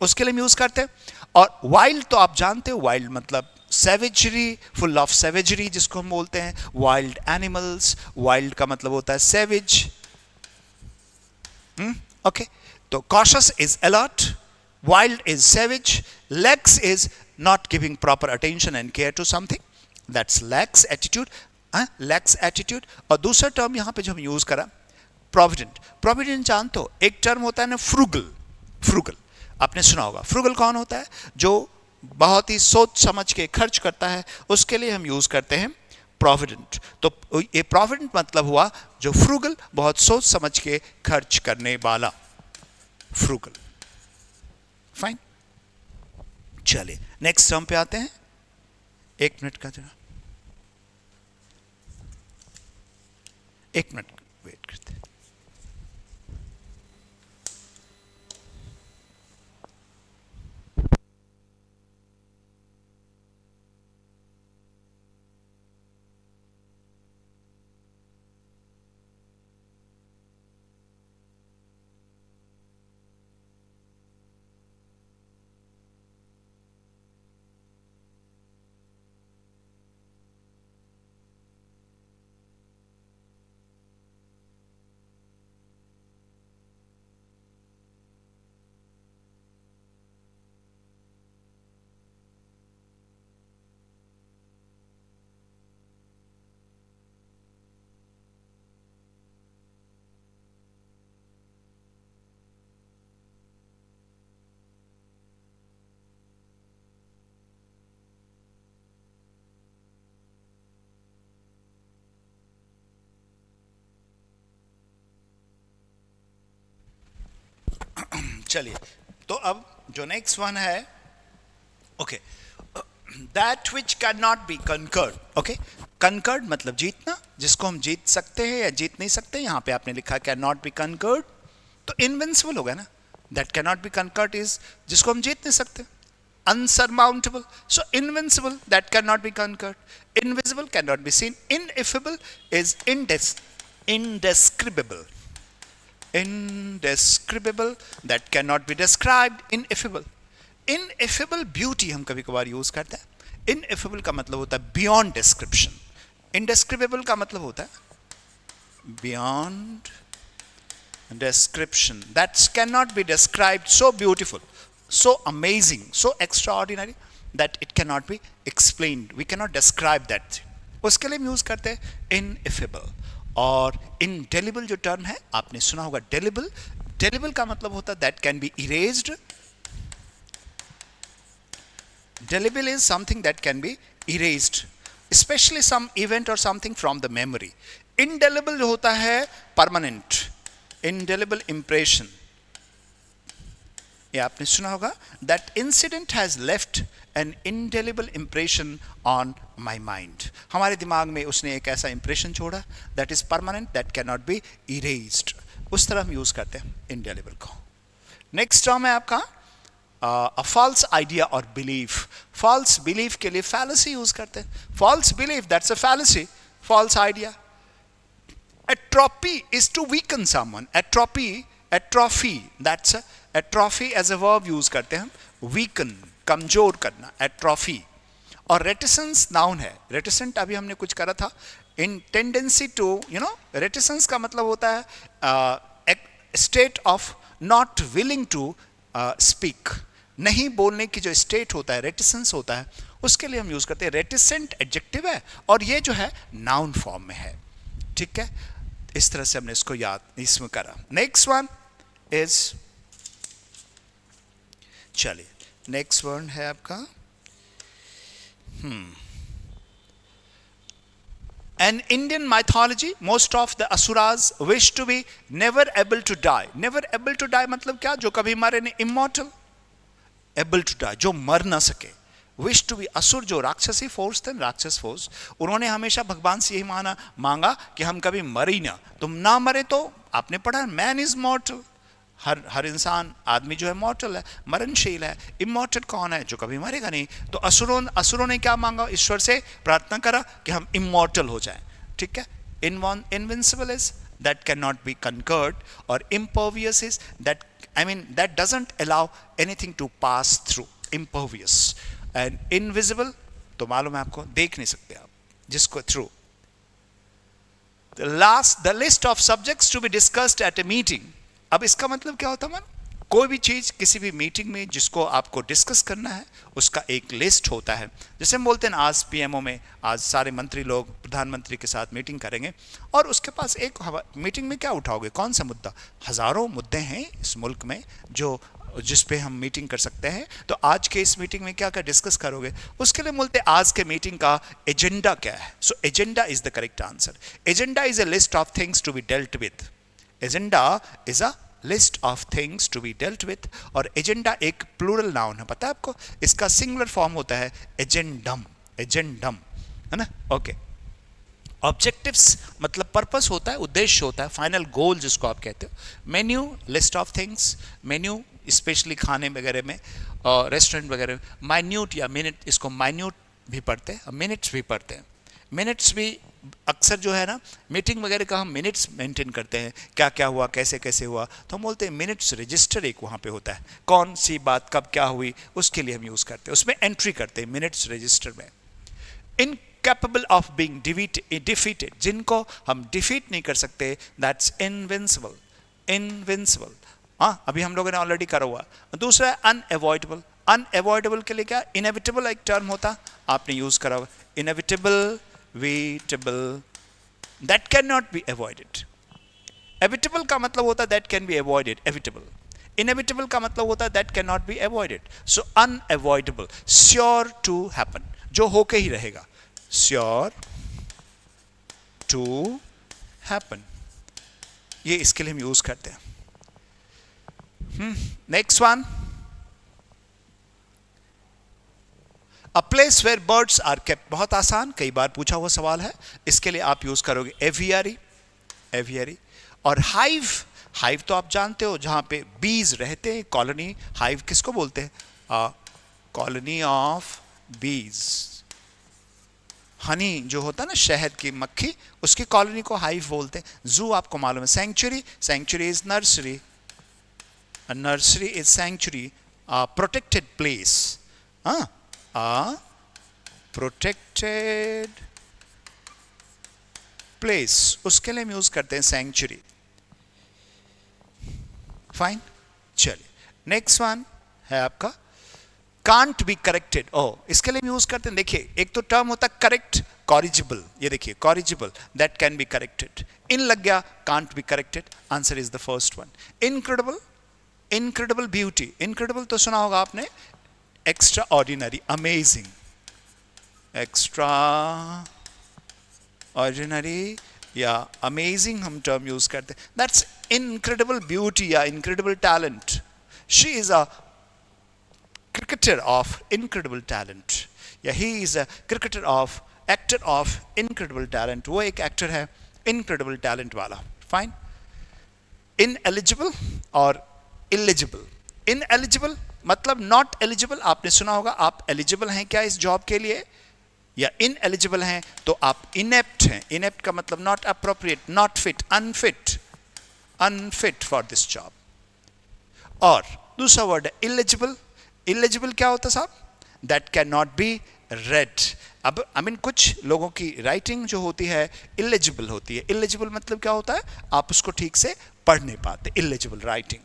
उसके लिए हम यूज करते हैं। और वाइल्ड तो आप जानते हो, वाइल्ड मतलब सैवेजरी, फुल ऑफ सैवेजरी जिसको हम बोलते हैं, वाइल्ड एनिमल्स। वाइल्ड का मतलब होता है सैवेज। ओके, तो cautious is alert, wild is savage, lax is not giving proper attention and care to something, that's lax attitude, lax attitude. और दूसरा टर्म यहां पे जो हम यूज करा प्रोविडेंट। प्रोविडेंट जानते हो, एक टर्म होता है ना फ्रूगल, फ्रूगल आपने सुना होगा। फ्रूगल कौन होता है? जो बहुत ही सोच समझ के खर्च करता है, उसके लिए हम यूज करते हैं प्रोविडेंट। तो ये प्रोविडेंट मतलब हुआ जो फ्रूगल, बहुत सोच समझ के खर्च करने वाला, फ्रूगल। फाइन, चलिए नेक्स्ट टर्म पे आते हैं। एक मिनट का जरा, एक मिनट वेट करते हैं। चलिए, तो अब जो नेक्स्ट वन है, okay, that which can not B conquered. Okay, conquered मतलब जीतना, जिसको हम जीत सकते हैं या जीत नहीं सकते. यहां पे आपने लिखा कैन नॉट बी कंकर्ड, तो इनविंसिबल होगा ना. That can not B conquered is जिसको हम जीत नहीं सकते. Unsurmountable, so invincible, that cannot be conquered. Invisible, cannot be seen. Ineffable is indescribable. Indescribable, that cannot be described. Ineffable. Ineffable beauty हम कभी कभार यूज करते हैं. Ineffable का मतलब होता है beyond description. Indescribable का मतलब होता है beyond description. That cannot be described. So beautiful, so amazing, so extraordinary that it cannot be explained. We cannot describe that. उसके लिए हम यूज करते हैं ineffable. और indelible जो टर्म है आपने सुना होगा, delible. Delible का मतलब होता है that can be erased. Delible is something that can be erased, especially some event or something from the memory. Indelible जो होता है permanent, indelible impression. ये आपने सुना होगा, that incident has left an indelible impression on my mind. हमारे दिमाग में उसने एक ऐसा impression छोड़ा that is permanent, that cannot be erased. उस तरह हम यूज करते हैं indelible को. नेक्स्ट टर्म है आपका a false idea or belief. false belief के लिए fallacy यूज करते हैं. false belief, that's a fallacy. false idea. Atrophy is to weaken someone. Atrophy, that's a atrophy as a verb use करते हैं. weaken, कमजोर करना, atrophy. और reticence noun है. reticent अभी हमने कुछ करा था. in tendency to, reticence का मतलब होता है state of not willing to speak. नहीं बोलने की जो स्टेट होता है, रेटिसेंस होता है, उसके लिए हम यूज करते हैं. रेटिसेंट एडजेक्टिव है और ये जो है नाउन फॉर्म में है. ठीक है, इस तरह से हमने इसको याद इसमें करा. नेक्स्ट वन इज, चलिए नेक्स्ट वन है आपका an Indian mythology, most of the asuras wish to be never able to die. Never able to die मतलब क्या? जो कभी मरे नहीं. immortal. able to die, जो मर ना सके. wish to be, असुर जो राक्षसी फोर्स थे, राक्षस फोर्स, उन्होंने हमेशा भगवान से यही मांगा कि हम कभी मरे ही ना. तुम ना मरे तो आपने पढ़ा मैन इज मॉर्टल. हर इंसान, आदमी जो है मॉर्टल है, मरणशील है. इमॉर्टल कौन है? जो कभी मरेगा नहीं. तो असुरों ने क्या मांगा? ईश्वर से प्रार्थना करा कि हम इमॉर्टल हो जाएं. ठीक है. Invincible is that can not B conquered, और impervious is that, that doesn't allow anything to pass through. impervious. and invisible तो मालूम है आपको, देख नहीं सकते आप जिसको through. the list of subjects to be discussed at a meeting. अब इसका मतलब क्या होता है? कोई भी चीज किसी भी मीटिंग में जिसको आपको डिस्कस करना है, उसका एक लिस्ट होता है. जैसे हम बोलते हैं आज पीएमओ में, आज सारे मंत्री लोग प्रधानमंत्री के साथ मीटिंग करेंगे, और उसके पास एक मीटिंग में क्या उठाओगे? कौन सा मुद्दा? हजारों मुद्दे हैं इस मुल्क में जिस पे हम मीटिंग कर सकते हैं. तो आज के इस मीटिंग में क्या क्या डिस्कस करोगे? उसके लिए बोलते हैं आज के मीटिंग का एजेंडा क्या है. So agenda is the correct answer. Agenda is a list of things to be dealt with. Agenda is a list of things to be dealt with. और एजेंडा एक प्लूरल नाउन है, पता है आपको? इसका सिंगुलर फॉर्म होता है agendum. Agendum है ना. ओके. ऑब्जेक्टिव्स मतलब पर्पस होता है, उद्देश्य होता है, फाइनल गोल जिसको आप कहते हो. Menu, list of things. Menu specially खाने वगैरह में, रेस्टोरेंट वगैरह में. माइन्यूट या मिनट, इसको माइन्यूट भी पढ़ते हैं, मिनट्स भी पढ़ते हैं. मिनट्स भी अक्सर जो है ना, मीटिंग वगैरह का हम मिनट्स मेंटेन करते हैं, क्या क्या हुआ, कैसे कैसे हुआ, तो हम बोलते हैं मिनट्स रजिस्टर एक वहाँ पे होता है. कौन सी बात कब क्या हुई, उसके लिए हम यूज़ करते हैं, उसमें एंट्री करते हैं मिनट्स रजिस्टर में. इनकैपेबल ऑफ बीइंग डिफीटेड, जिनको हम डिफीट नहीं कर सकते, दैट्स इनविंसिबल. इनविंसिबल. हाँ, अभी हम लोगों ने ऑलरेडी करा हुआ. दूसरा है अनएवॉइडेबल. अनएवॉइडेबल के लिए क्या? इनएविटेबल एक टर्म होता, आपने यूज़ करा हुआ. Inevitable, evitable, that cannot be avoided. Evitable का मतलब होता है that can be avoided. Evitable. Inevitable का मतलब होता है that cannot be avoided. So unavoidable, sure to happen, जो होके ही रहेगा. Sure to happen, ये इसके लिए हम यूज करते हैं. Next one, a place where birds are kept. बहुत आसान, कई बार पूछा हुआ सवाल है, इसके लिए आप यूज करोगे एवियरी, एवियरी। और हाइव, हाइव तो आप जानते हो जहां पे बीज रहते हैं, कॉलोनी। हाइव किसको बोलते हैं? कॉलोनी ऑफ बीज। हनी जो होता है ना, शहद की मक्खी, उसकी कॉलोनी को हाइव बोलते हैं। जू आपको मालूम है, sanctuary, sanctuary is nursery, nursery is sanctuary, protected place, protected place, उसके लिए हम यूज करते हैं सेंचुरी। फाइन, चलिए नेक्स्ट वन है आपका कांट बी करेक्टेड। ओ, इसके लिए यूज करते हैं, देखिए एक तो टर्म होता है करेक्ट, कॉरिजिबल, ये देखिए corrigible, that can be corrected. In लग गया, can't be corrected, answer is the first one. Incredible, incredible beauty, incredible तो सुना होगा आपने, extraordinary, amazing, extraordinary या अमेजिंग हम टर्म यूज करते हैं। दैट्स इनक्रेडिबल ब्यूटी या incredible talent. She is a cricketer of incredible talent, या he is a cricketer of, actor of incredible talent, वो एक एक्टर है incredible talent वाला। फाइन। ineligible और eligible, ineligible मतलब not eligible, आपने सुना होगा, आप eligible हैं क्या इस जॉब के लिए, या ineligible हैं तो आप inept हैं। inept का मतलब not appropriate, not fit, unfit, unfit for this job। और दूसरा वर्ड है illegible। इलिजिबल क्या होता है साहब? That can not B red. अब आई मीन कुछ लोगों की राइटिंग जो होती है इलिजिबल होती है। इलिजिबल मतलब क्या होता है? आप उसको ठीक से पढ़ नहीं पाते, eligible writing.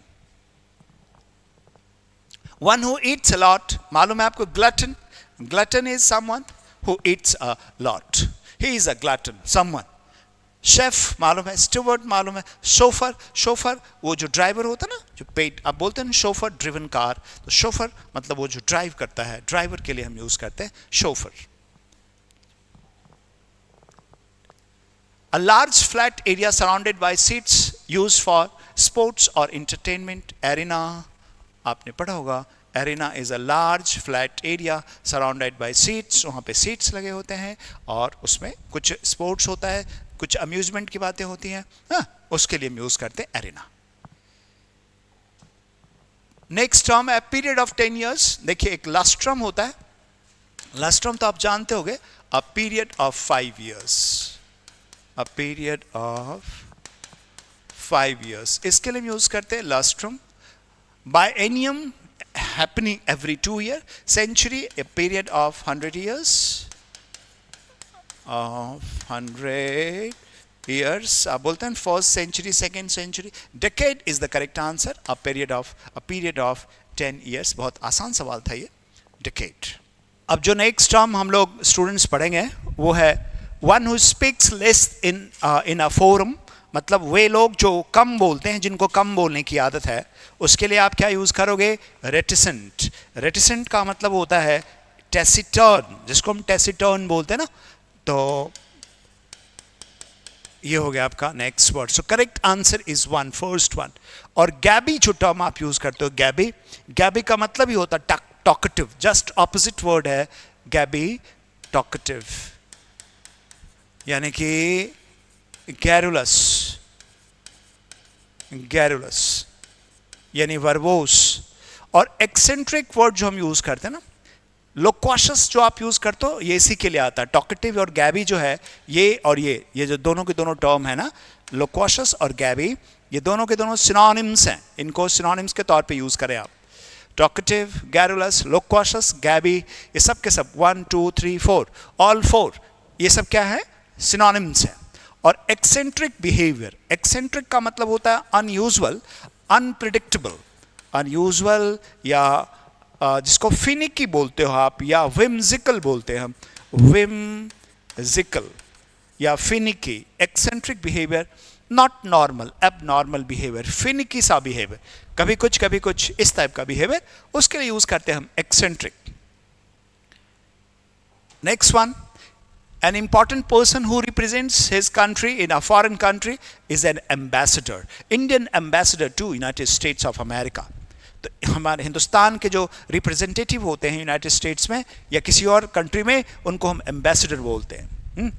One who Yeats a lot, मालूम है आपको glutton? Glutton is someone who Yeats a lot, he is a glutton, someone. Chef मालूम है, स्टूवर्ड मालूम है, शोफर, शोफर वो जो ड्राइवर होता है ना, जो पेट, आप बोलते हैं ना शोफर ड्रिवन कार, तो शोफर मतलब वो जो ड्राइव करता है, ड्राइवर के लिए हम यूज करते हैं chauffeur. A large flat area surrounded by seats use for sports और एंटरटेनमेंट। एरिना आपने पढ़ा होगा, arena is a large flat area surrounded by seats, वहां पे सीट्स लगे होते हैं और उसमें कुछ स्पोर्ट्स होता है, कुछ अम्यूजमेंट की बातें होती हैं, उसके लिए हम यूज करते हैं एरिना। नेक्स्ट टर्म है पीरियड ऑफ 10 इयर्स। देखिए एक लस्ट्रम होता है, लस्ट्रम तो आप जानते होंगे, अ period of 5 years, a period of 5 years, इसके लिए हम यूज करते हैं लस्ट्रम। बायएनियम happening every 2 years, century a period of 100 years, of 100 years, आप बोलते हैं first century, second century. Decade is the correct answer, a period of 10 years। बहुत आसान सवाल था ये, डेकेड। अब जो नेक्स्ट टर्म हम लोग स्टूडेंट्स पढ़ेंगे वो है one who speaks less in a forum, मतलब वे लोग जो कम बोलते हैं, जिनको कम बोलने की आदत है, उसके लिए आप क्या यूज करोगे? रेटिसेंट। रेटिसेंट का मतलब होता है टेसिटर्न, जिसको हम टेसिटर्न बोलते हैं ना, तो ये हो गया आपका next word. So correct answer is one, first one. और गैबी जो टर्म आप यूज करते हो, गैबी, गैबी का मतलब ही होता है टॉकेटिव, जस्ट ऑपोजिट वर्ड है गैबी, टॉकेटिव, यानी कि गैरुलस, गैरुलस यानी वर्बोस। और एक्सेंट्रिक वर्ड जो हम यूज करते हैं ना, लोक्वाशस जो आप यूज करते हो, ये इसी के लिए आता है। टॉकेटिव और गैबी जो है, ये और ये जो दोनों के दोनों टर्म है ना, लोक्वाशस और गैबी, ये दोनों के दोनों सिनोनिम्स हैं, इनको सिनोनिम्स के तौर पे यूज करें आप। टॉकेटिव, गैरुलस, लोक्वाशस, गैबी, ये सब के सब 1 2 3 4, ऑल 4 ये सब क्या है? सिनोनिम्स हैं। और एक्सेंट्रिक बिहेवियर, एक्सेंट्रिक का मतलब होता है अनयूजुअल, अनप्रिडिक्टेबल, अनयूजुअल, या जिसको फिनिकी बोलते हो आप, या विम्जिकल बोलते हैं हम, विम्जिकल या finicky. Eccentric behaviour, not normal, abnormal behaviour, finicky सा बिहेवियर, कभी कुछ इस टाइप का बिहेवियर, उसके लिए यूज करते हैं हम eccentric. Next one, an important person who represents his country in a foreign country is an ambassador, Indian ambassador to United States of America। तो हमारे हिंदुस्तान के जो रिप्रेजेंटेटिव होते हैं यूनाइटेड स्टेट्स में या किसी और कंट्री में, उनको हम एम्बेसडर बोलते हैं,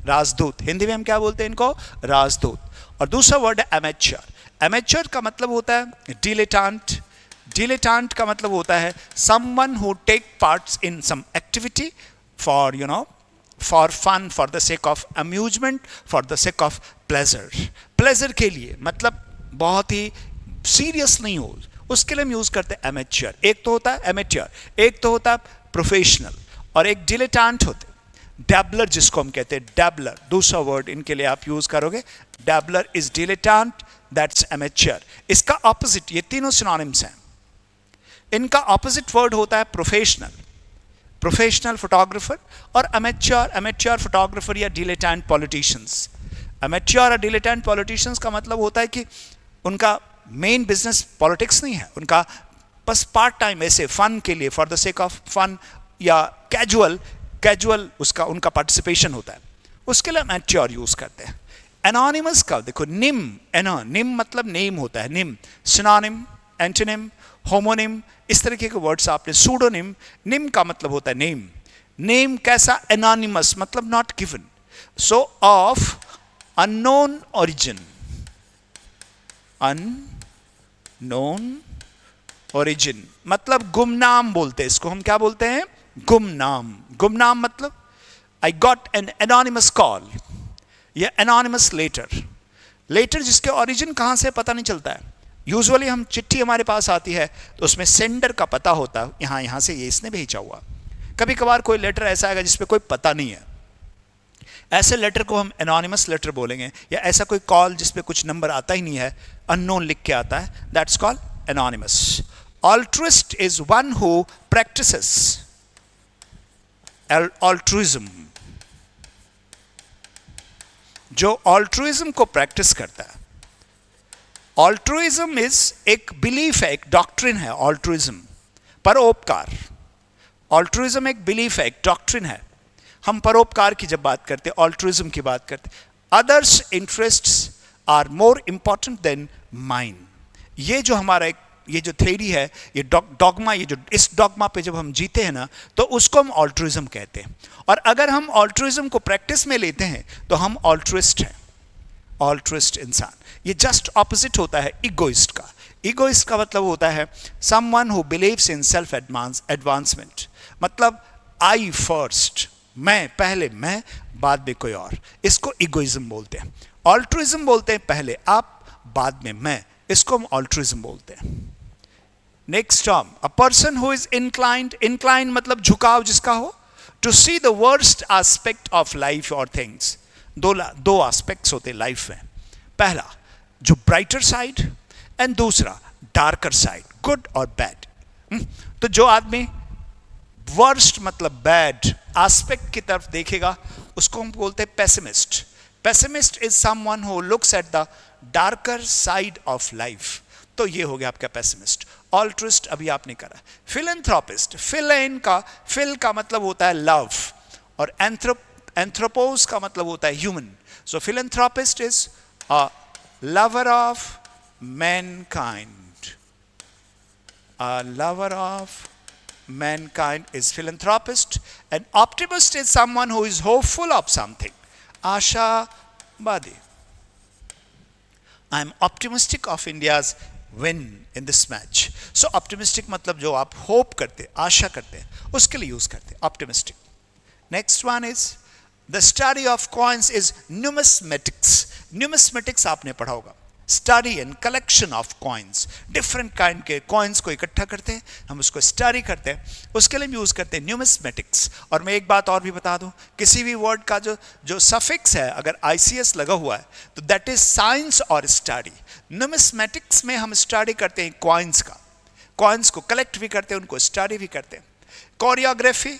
राजदूत। हिंदी में हम क्या बोलते हैं इनको? राजदूत। और दूसरा वर्ड है एमेच्योर। एमेच्योर का मतलब होता है डिलेटेंट। डिलेटेंट का मतलब होता है someone who take parts in some activity for for fun, for the sake of amusement, for the sake of pleasure. Pleasure के लिए, मतलब बहुत ही सीरियस नहीं हो, उसके लिए हम यूज करते हैं एमेच्योर। एक तो होता है एमेच्योर, एक तो होता है प्रोफेशनल, और एक डिलेटेंट होते हैं डैबलर, जिसको हम कहते हैं डैबलर। दूसरा वर्ड इनके लिए आप यूज करोगे, डैबलर इज डिलेटेंट, दैट्स एमेच्योर। इसका ऑपोजिट, ये तीनों सिनोनिम्स हैं, इनका ऑपोजिट वर्ड होता है प्रोफेशनल। प्रोफेशनल फोटोग्राफर और अमेच्योर, अमेच्योर फोटोग्राफर या डिलेटेंट पॉलिटिशियंस। अमेच्योर और डिलेटेंट पॉलिटिशियंस का मतलब होता है कि उनका मेन बिजनेस पॉलिटिक्स नहीं है, उनका बस पार्ट टाइम ऐसे फन के लिए, for the sake of fun या कैजुअल उसका उनका पार्टिसिपेशन होता है, उसके लिए अमेच्योर यूज करते हैं। एनोनिमस का देखो, निम, निम मतलब नेम होता है, निम, सिनोनिम, एंटोनिम, होमोनिम, इस तरीके के वर्ड्स आपने। सूडोनिम, निम का मतलब होता है नेम। नेम कैसा? एनोनिमस मतलब not given, so of unknown origin, unknown origin मतलब गुमनाम बोलते हैं इसको, हम क्या बोलते हैं? गुमनाम। गुमनाम मतलब I got an anonymous call या एनोनिमस लेटर। लेटर जिसके ओरिजिन कहां से पता नहीं चलता है। यूजुअली हम चिट्ठी हमारे पास आती है तो उसमें सेंडर का पता होता है, यहाँ से ये इसने भेजा हुआ। कभी कभार कोई लेटर ऐसा आएगा जिसपे कोई पता नहीं है, ऐसे लेटर को हम एनोनिमस लेटर बोलेंगे। या ऐसा कोई कॉल जिसपे कुछ नंबर आता ही नहीं है, अननोन लिख के आता है, that's called anonymous. Altruist is one who practises altruism, जो ऑल्ट्रुइज्म को प्रैक्टिस करता है। ऑल्ट्रुइज्म इज एक बिलीफ है, एक डॉक्ट्रिन है ऑल्ट्रुइज्म, परोपकार। ऑल्ट्रुइज्म एक बिलीफ है, एक डॉक्ट्रिन है। हम परोपकार की जब बात करते हैं, ऑल्ट्रुइज्म की बात करते हैं, others interests are more important than mine. ये जो हमारा एक ये जो थ्योरी है, ये डॉगमा, ये जो इस डॉगमा पे जब हम जीते हैं ना, तो उसको हम ऑल्ट्रुइज्म कहते हैं। और अगर हम ऑल्ट्रुइज्म को प्रैक्टिस में लेते हैं तो हम ऑल्ट्रिस्ट हैं, ऑल्ट्रिस्ट इंसान। ये जस्ट ऑपोजिट होता है इगोइस्ट का। इगोइस्ट का मतलब होता है someone who believes in self advancement, मतलब आई फर्स्ट, मैं पहले, मैं बाद में कोई और, इसको इगोइज्म बोलते हैं। ऑल्ट्रुइज्म बोलते हैं पहले आप, बाद में मैं, इसको हम ऑल्ट्रुइज्म बोलते हैं। Next term, a person who is inclined. Inclined मतलब झुकाव जिसका हो, to see the worst aspect of life और थिंग्स। दो एस्पेक्ट्स होते हैं लाइफ में, पहला जो ब्राइटर साइड एंड दूसरा डार्कर साइड, गुड और बैड। तो जो आदमी वर्स्ट मतलब बैड एस्पेक्ट की तरफ देखेगा उसको हम बोलते हैं pessimist. Pessimist is someone who looks at the darker side of life. तो ये हो गया आपका पेसिमिस्ट। ऑल्ट्रिस्ट अभी आपने करा। फिलैंथ्रोपिस्ट, फिल का मतलब होता है लव, और एंथ्रोपोस का मतलब होता है human. So philanthropist is a lover of Mankind, a lover of mankind is philanthropist, and optimist is someone who is hopeful of something, आशावादी। I am optimistic of India's win in this match. So optimistic मतलब जो आप hope करते, आशा करते हैं, उसके लिए use करते हैं optimistic. Next one is the study of coins is numismatics. Numismatics आपने पढ़ा होगा, study and collection of coins. Different kind के कॉइन्स को इकट्ठा करते हैं, हम उसको स्टडी करते हैं, उसके लिए यूज करते हैं न्यूमिस्मेटिक्स। और मैं एक बात और भी बता दूं, किसी भी वर्ड का जो सफिक्स है अगर ICS लगा हुआ है तो दैट इज साइंस और स्टडी। न्यूमिस्मेटिक्स में हम स्टडी करते हैं कॉइन्स का, कॉइन्स को कलेक्ट भी करते हैं, उनको स्टडी भी करते हैं। Choreography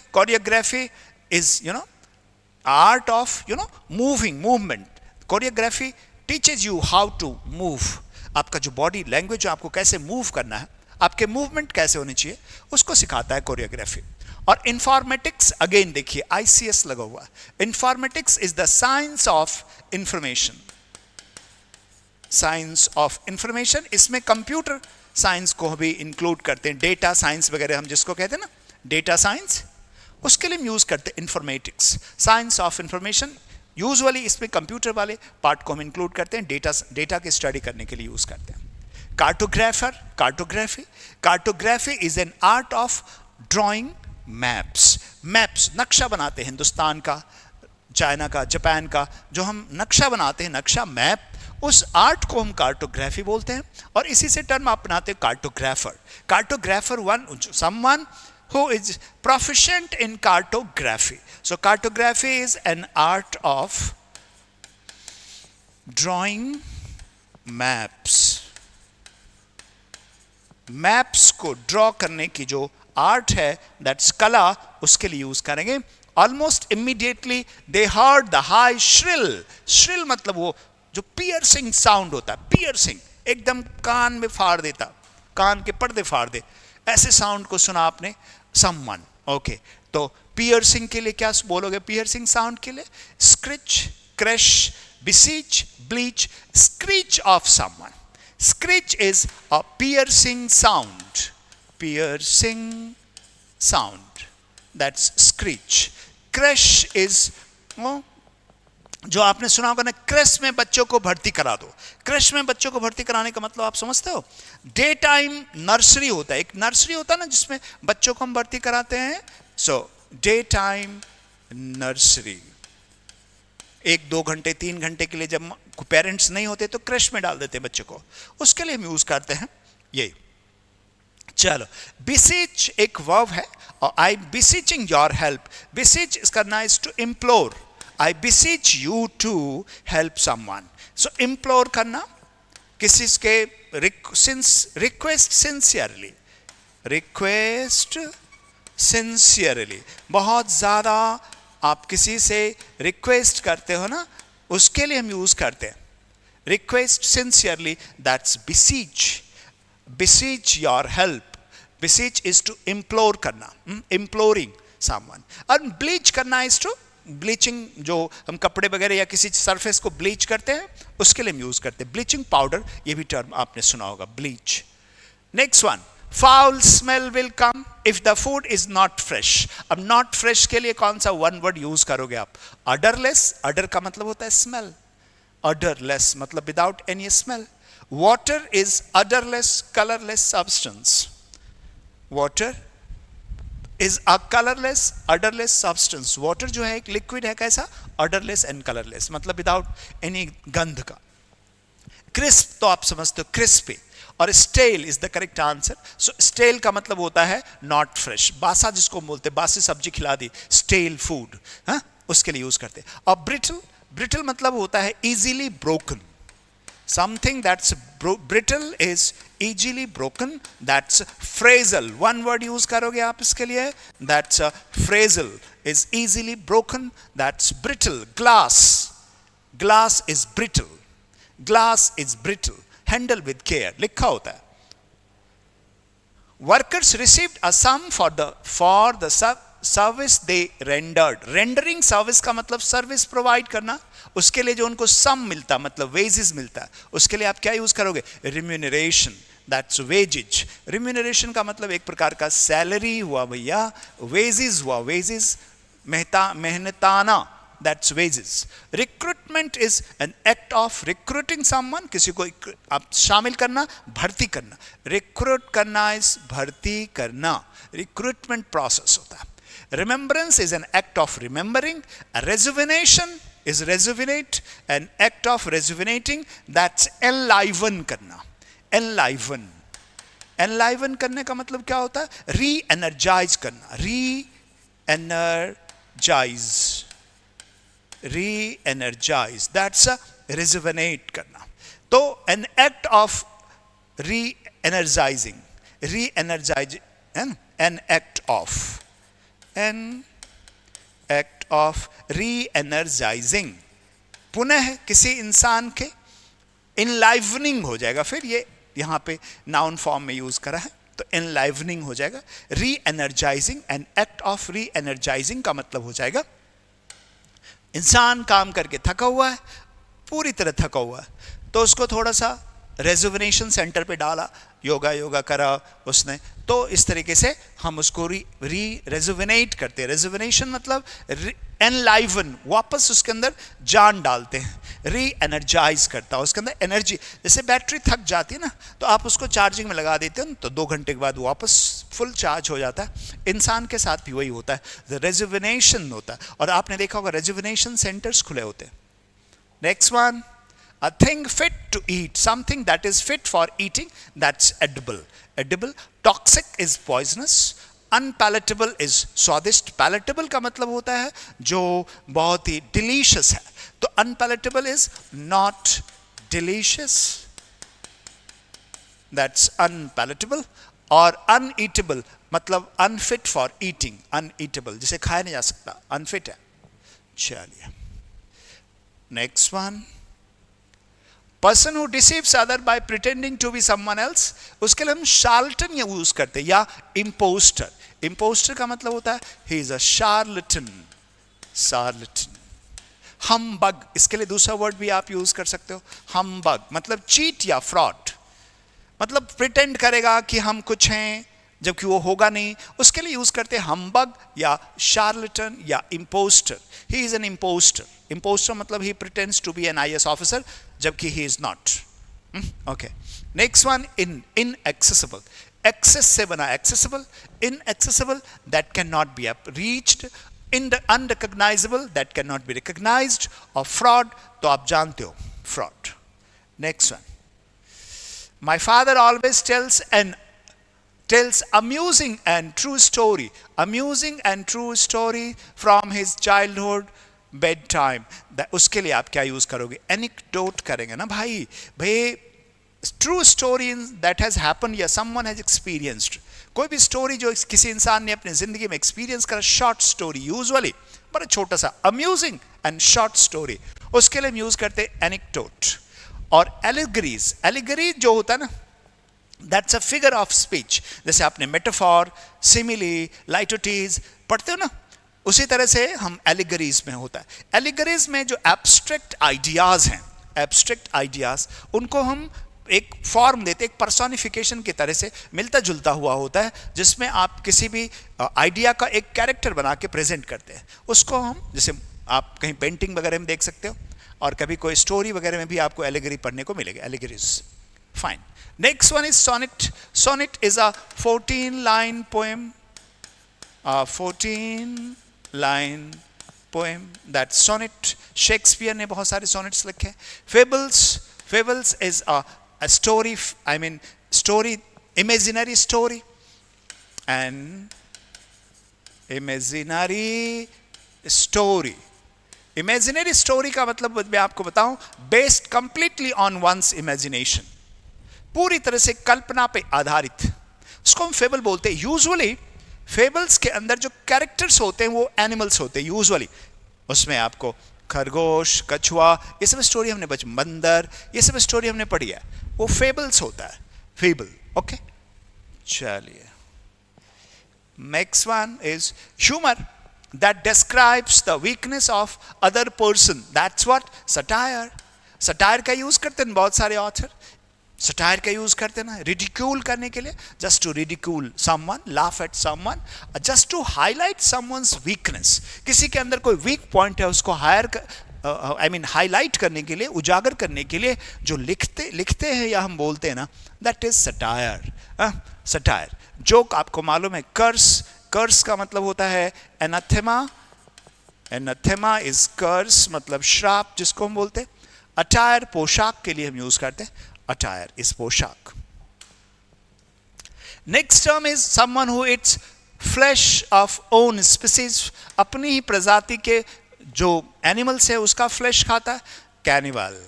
is art of movement. Choreography teaches you how to move, आपका जो बॉडी लैंग्वेज, आपको कैसे मूव करना है, आपके मूवमेंट कैसे होने चाहिए, उसको सिखाता है कोरियोग्राफी। और इंफॉर्मेटिक्स अगेन देखिए ICS लगा हुआ है। Informatics is the science of information, science of information. इसमें कंप्यूटर साइंस को भी इंक्लूड करते हैं, डेटा साइंस वगैरह हम जिसको कहते हैं ना, डेटा साइंस, उसके लिए हम यूज करते हैं informatics, science of information. Usually इसमें कंप्यूटर वाले पार्ट को हम इंक्लूड करते हैं, डेटा की स्टडी करने के लिए यूज करते हैं। Cartographer, cartography is an art of drawing maps. Maps, नक्शा बनाते हैं हिंदुस्तान का, चाइना का, जापान का, जो हम नक्शा बनाते हैं, नक्शा मैप, उस आर्ट को हम कार्टोग्राफी बोलते हैं। और इसी से टर्म अपनाते हैं cartographer. Cartographer someone who is proficient in cartography. So cartography is an art of drawing maps. Maps को ड्रॉ करने की जो आर्ट है, दैट्स कला, उसके लिए यूज करेंगे। Almost immediately they heard the high shrill. Shrill मतलब वो जो पियर्सिंग साउंड होता है, पियर्सिंग, एकदम कान में फाड़ देता, कान के पर्दे फाड़ दे, ऐसे साउंड को सुना आपने, समवन। ओके, तो पियर्सिंग के लिए क्या बोलोगे? पियर्सिंग साउंड के लिए screech, crush, beseech, bleach, screech of someone. Screech is a piercing sound. Piercing sound. That's screech. Crash is, जो आपने सुना होगा ना, क्रश में बच्चों को भर्ती करा दो। क्रश में बच्चों को भर्ती कराने का मतलब आप समझते हो? डे टाइम नर्सरी होता है, एक नर्सरी होता है ना जिसमें बच्चों को हम भर्ती कराते हैं। सो डे टाइम नर्सरी, 1-2 घंटे 3 घंटे के लिए जब पेरेंट्स नहीं होते तो क्रश में डाल देते हैं बच्चों को, उसके लिए हम यूज करते हैं ये। चलो, बिसीच एक वर्ब है, और आई बिसीचिंग योर हेल्प। बिसीच करना is to implore. I beseech you to help someone. So implore करना, किसी के रिक्वेस्ट सिंसियरली, रिक्वेस्ट सिंसियरली, बहुत ज्यादा आप किसी से रिक्वेस्ट करते हो ना, उसके लिए हम यूज करते हैं request sincerely, that's beseech. Beseech your help. Beseech is to implore करना, इम्प्लोरिंग समवन। और ब्लीच करना इज टू, ब्लीचिंग, जो हम कपड़े वगैरह या किसी सरफेस को ब्लीच करते हैं, उसके लिए हम यूज करते हैं। ब्लीचिंग पाउडर, ये भी टर्म आपने सुना होगा, bleach. Next one, foul smell will come if the food is not fresh. अब नॉट फ्रेश के लिए कौन सा वन वर्ड यूज करोगे आप? अडरलेस। अडर का मतलब होता है स्मेल, अडरलेस मतलब without any smell. Water is odourless, colourless substance. Water is a colourless, odourless substance. Water जो है एक लिक्विड है, कैसा? अडरलेस एंड कलरलेस, मतलब विदाउट एनी गंध का। क्रिस्प तो आप समझते हो, क्रिस्पी। और stale is the correct answer. So stale का मतलब होता है नॉट फ्रेश, बासा जिसको बोलते हैं, बासी सब्जी खिला दी, स्टेल फूड, हाँ, उसके लिए यूज करते हैं। और ब्रिटल, ब्रिटल मतलब होता है easily broken. Something that's brittle is easily broken, that's fragile. One word use करोगे आप इसके लिए, that's fragile is easily broken, that's brittle. Glass, glass is brittle, glass is brittle. Handle with care लिखा होता है। Workers received a sum for the service they rendered. Rendering service का मतलब service provide करना, उसके लिए जो उनको सम मिलता, मतलब वेजेस मिलता, उसके लिए आप क्या यूज करोगे? Remuneration, that's wages. रिम्यूनरेशन का मतलब एक प्रकार का सैलरी हुआ भैया, वेजेस हुआ, वेजेस मेहनताना, that's wages. Recruitment is an act of recruiting someone, किसी को आप शामिल करना, भर्ती करना। Recruit करना is भर्ती करना, recruitment process होता है। Remembrance is an act of remembering. A rejuvenation is rejuvenate, an act of rejuvenating, that's enliven करना, enliven। enliven करने का मतलब क्या होता है? re-energize करना, re-energize, re-energize, that's a rejuvenate करना। तो an act of re-energizing, re-energize, an act of re-energizing, पुनः किसी इंसान के enlivening हो जाएगा। फिर ये यहाँ पे नाउन फॉर्म में यूज करा है, तो enlivening हो जाएगा। re-energizing, an act of re-energizing का मतलब हो जाएगा इंसान काम करके थका हुआ है, पूरी तरह थका हुआ है, तो उसको थोड़ा सा रेजुविनेशन सेंटर पे डाला, योगा योगा करा उसने, तो इस तरीके से हम उसको रेजुविनेट करते हैं। रेजुविनेशन मतलब एनलाइवन, वापस उसके अंदर जान डालते हैं, री एनर्जाइज करता है उसके अंदर एनर्जी। जैसे बैटरी थक जाती है ना, तो आप उसको चार्जिंग में लगा देते हो ना, तो 2 घंटे के बाद वापस फुल चार्ज हो जाता है। इंसान के साथ भी वही होता है, रेजुविनेशन होता है। और आपने देखा होगा रेजुविनेशन सेंटर्स खुले होते हैं। Next one, a thing fit to eat, something that is fit for eating, that's edible. Edible. Toxic is poisonous. Unpalatable is स्वादिष्ट। palatable का मतलब होता है जो बहुत ही delicious है, तो unpalatable is not delicious, that's unpalatable। और uneatable मतलब unfit for eating, uneatable जिसे खाया नहीं जा सकता, unfit है। चलिए next one, person who deceives other by pretending to be someone else, उसके लिए हम शार्लटन यूज करते हैं, या इम्पोस्टर। इम्पोस्टर का मतलब होता है he is a charlatan, charlatan. Humbug, इसके लिए दूसरा वर्ड भी आप यूज कर सकते हो, हम्बग मतलब चीट या फ्रॉड, मतलब प्रिटेंड करेगा कि हम कुछ हैं जबकि वो होगा नहीं, उसके लिए यूज करते हैं हम्बग या शार्लटन या imposter. He is an imposter. Imposter मतलब he pretends to be an IAS officer जबकि he is not. Okay, next one, inaccessible। Access से बना accessible, inaccessible that can not be reached, unrecognizable that can not be recognised, और fraud तो आप जानते हो, fraud. Next one, my father always tells amusing and true story, amusing and true story from his childhood bedtime। उसके लिए आप क्या use करोगे, एनिक्डोट करेंगे ना भाई। भाई true story that has happen या समवन हैज एक्सपीरियंस्ड, कोई भी स्टोरी जो किसी इंसान ने अपनी जिंदगी में एक्सपीरियंस करा, शॉर्ट स्टोरी यूजुअली, बड़ा छोटा सा, अम्यूजिंग एंड शॉर्ट स्टोरी, उसके लिए हम यूज करते एनिक्डोट। और एलिगरीज, एलिगरीज जो होता है ना, that's a figure of speech. जैसे आपने मेटाफॉर, सिमिली, लाइटोटीज पढ़ते हो ना, उसी तरह से हम एलिगरीज में होता है। एलिगरीज में जो एब्स्ट्रैक्ट आइडियाज हैं, एब्स्ट्रैक्ट आइडियाज, उनको हम एक फॉर्म देते, एक पर्सोनिफिकेशन की तरह से मिलता जुलता हुआ होता है, जिसमें आप किसी भी आइडिया का एक कैरेक्टर बना के प्रेजेंट करते हैं। उसको हम, जैसे आप कहीं पेंटिंग वगैरह में देख सकते हो, और कभी कोई स्टोरी वगैरह में भी आपको एलिगरी पढ़ने को मिलेगा, allegories. Fine. Next one is sonnet. Sonnet is a 14-line poem, 14-line poem, that sonnet. Shakespeare ने बहुत सारे सोनेट्स लिखे। Fables, fables is a story, I mean story, imaginary story, and imaginary story. Imaginary story का मतलब मैं आपको बताऊं, based completely on one's imagination, पूरी तरह से कल्पना पे आधारित, उसको हम फेबल बोलते हैं। यूजुअली फेबल्स के अंदर जो कैरेक्टर्स होते हैं वो एनिमल्स होते हैं यूजुअली, उसमें आपको खरगोश, कछुआ, ये सब स्टोरी हमने बंदर, ये सब स्टोरी हमने पढ़ी है, वो फेबल्स होता है, फेबल। ओके, चलिए next one is humour that describes the weakness of other person, that's what satire। satire का यूज करते हैं बहुत सारे ऑथर, satire का यूज करते हैं ना रिडिक्यूल करने के लिए, just to ridicule someone, laugh at someone, just to highlight someone's weakness। किसी के अंदर कोई वीक पॉइंट है, उसको हाईलाइट करने के लिए, उजागर करने के लिए जो लिखते हैं या हम बोलते हैं ना, that is satire। satire। Joke आपको मालूम है, कर्स, कर्स का मतलब होता है एनाथेमा। एनाथेमा इज कर्स, मतलब श्राप जिसको हम बोलते हैं। अटायर, पोशाक के लिए हम यूज करते हैं, अटायर इज पोशाक। Next term is someone who it's flash of own species, अपनी ही प्रजाति के जो एनिमल्स है उसका फ्लैश खाता है, कैनिबल।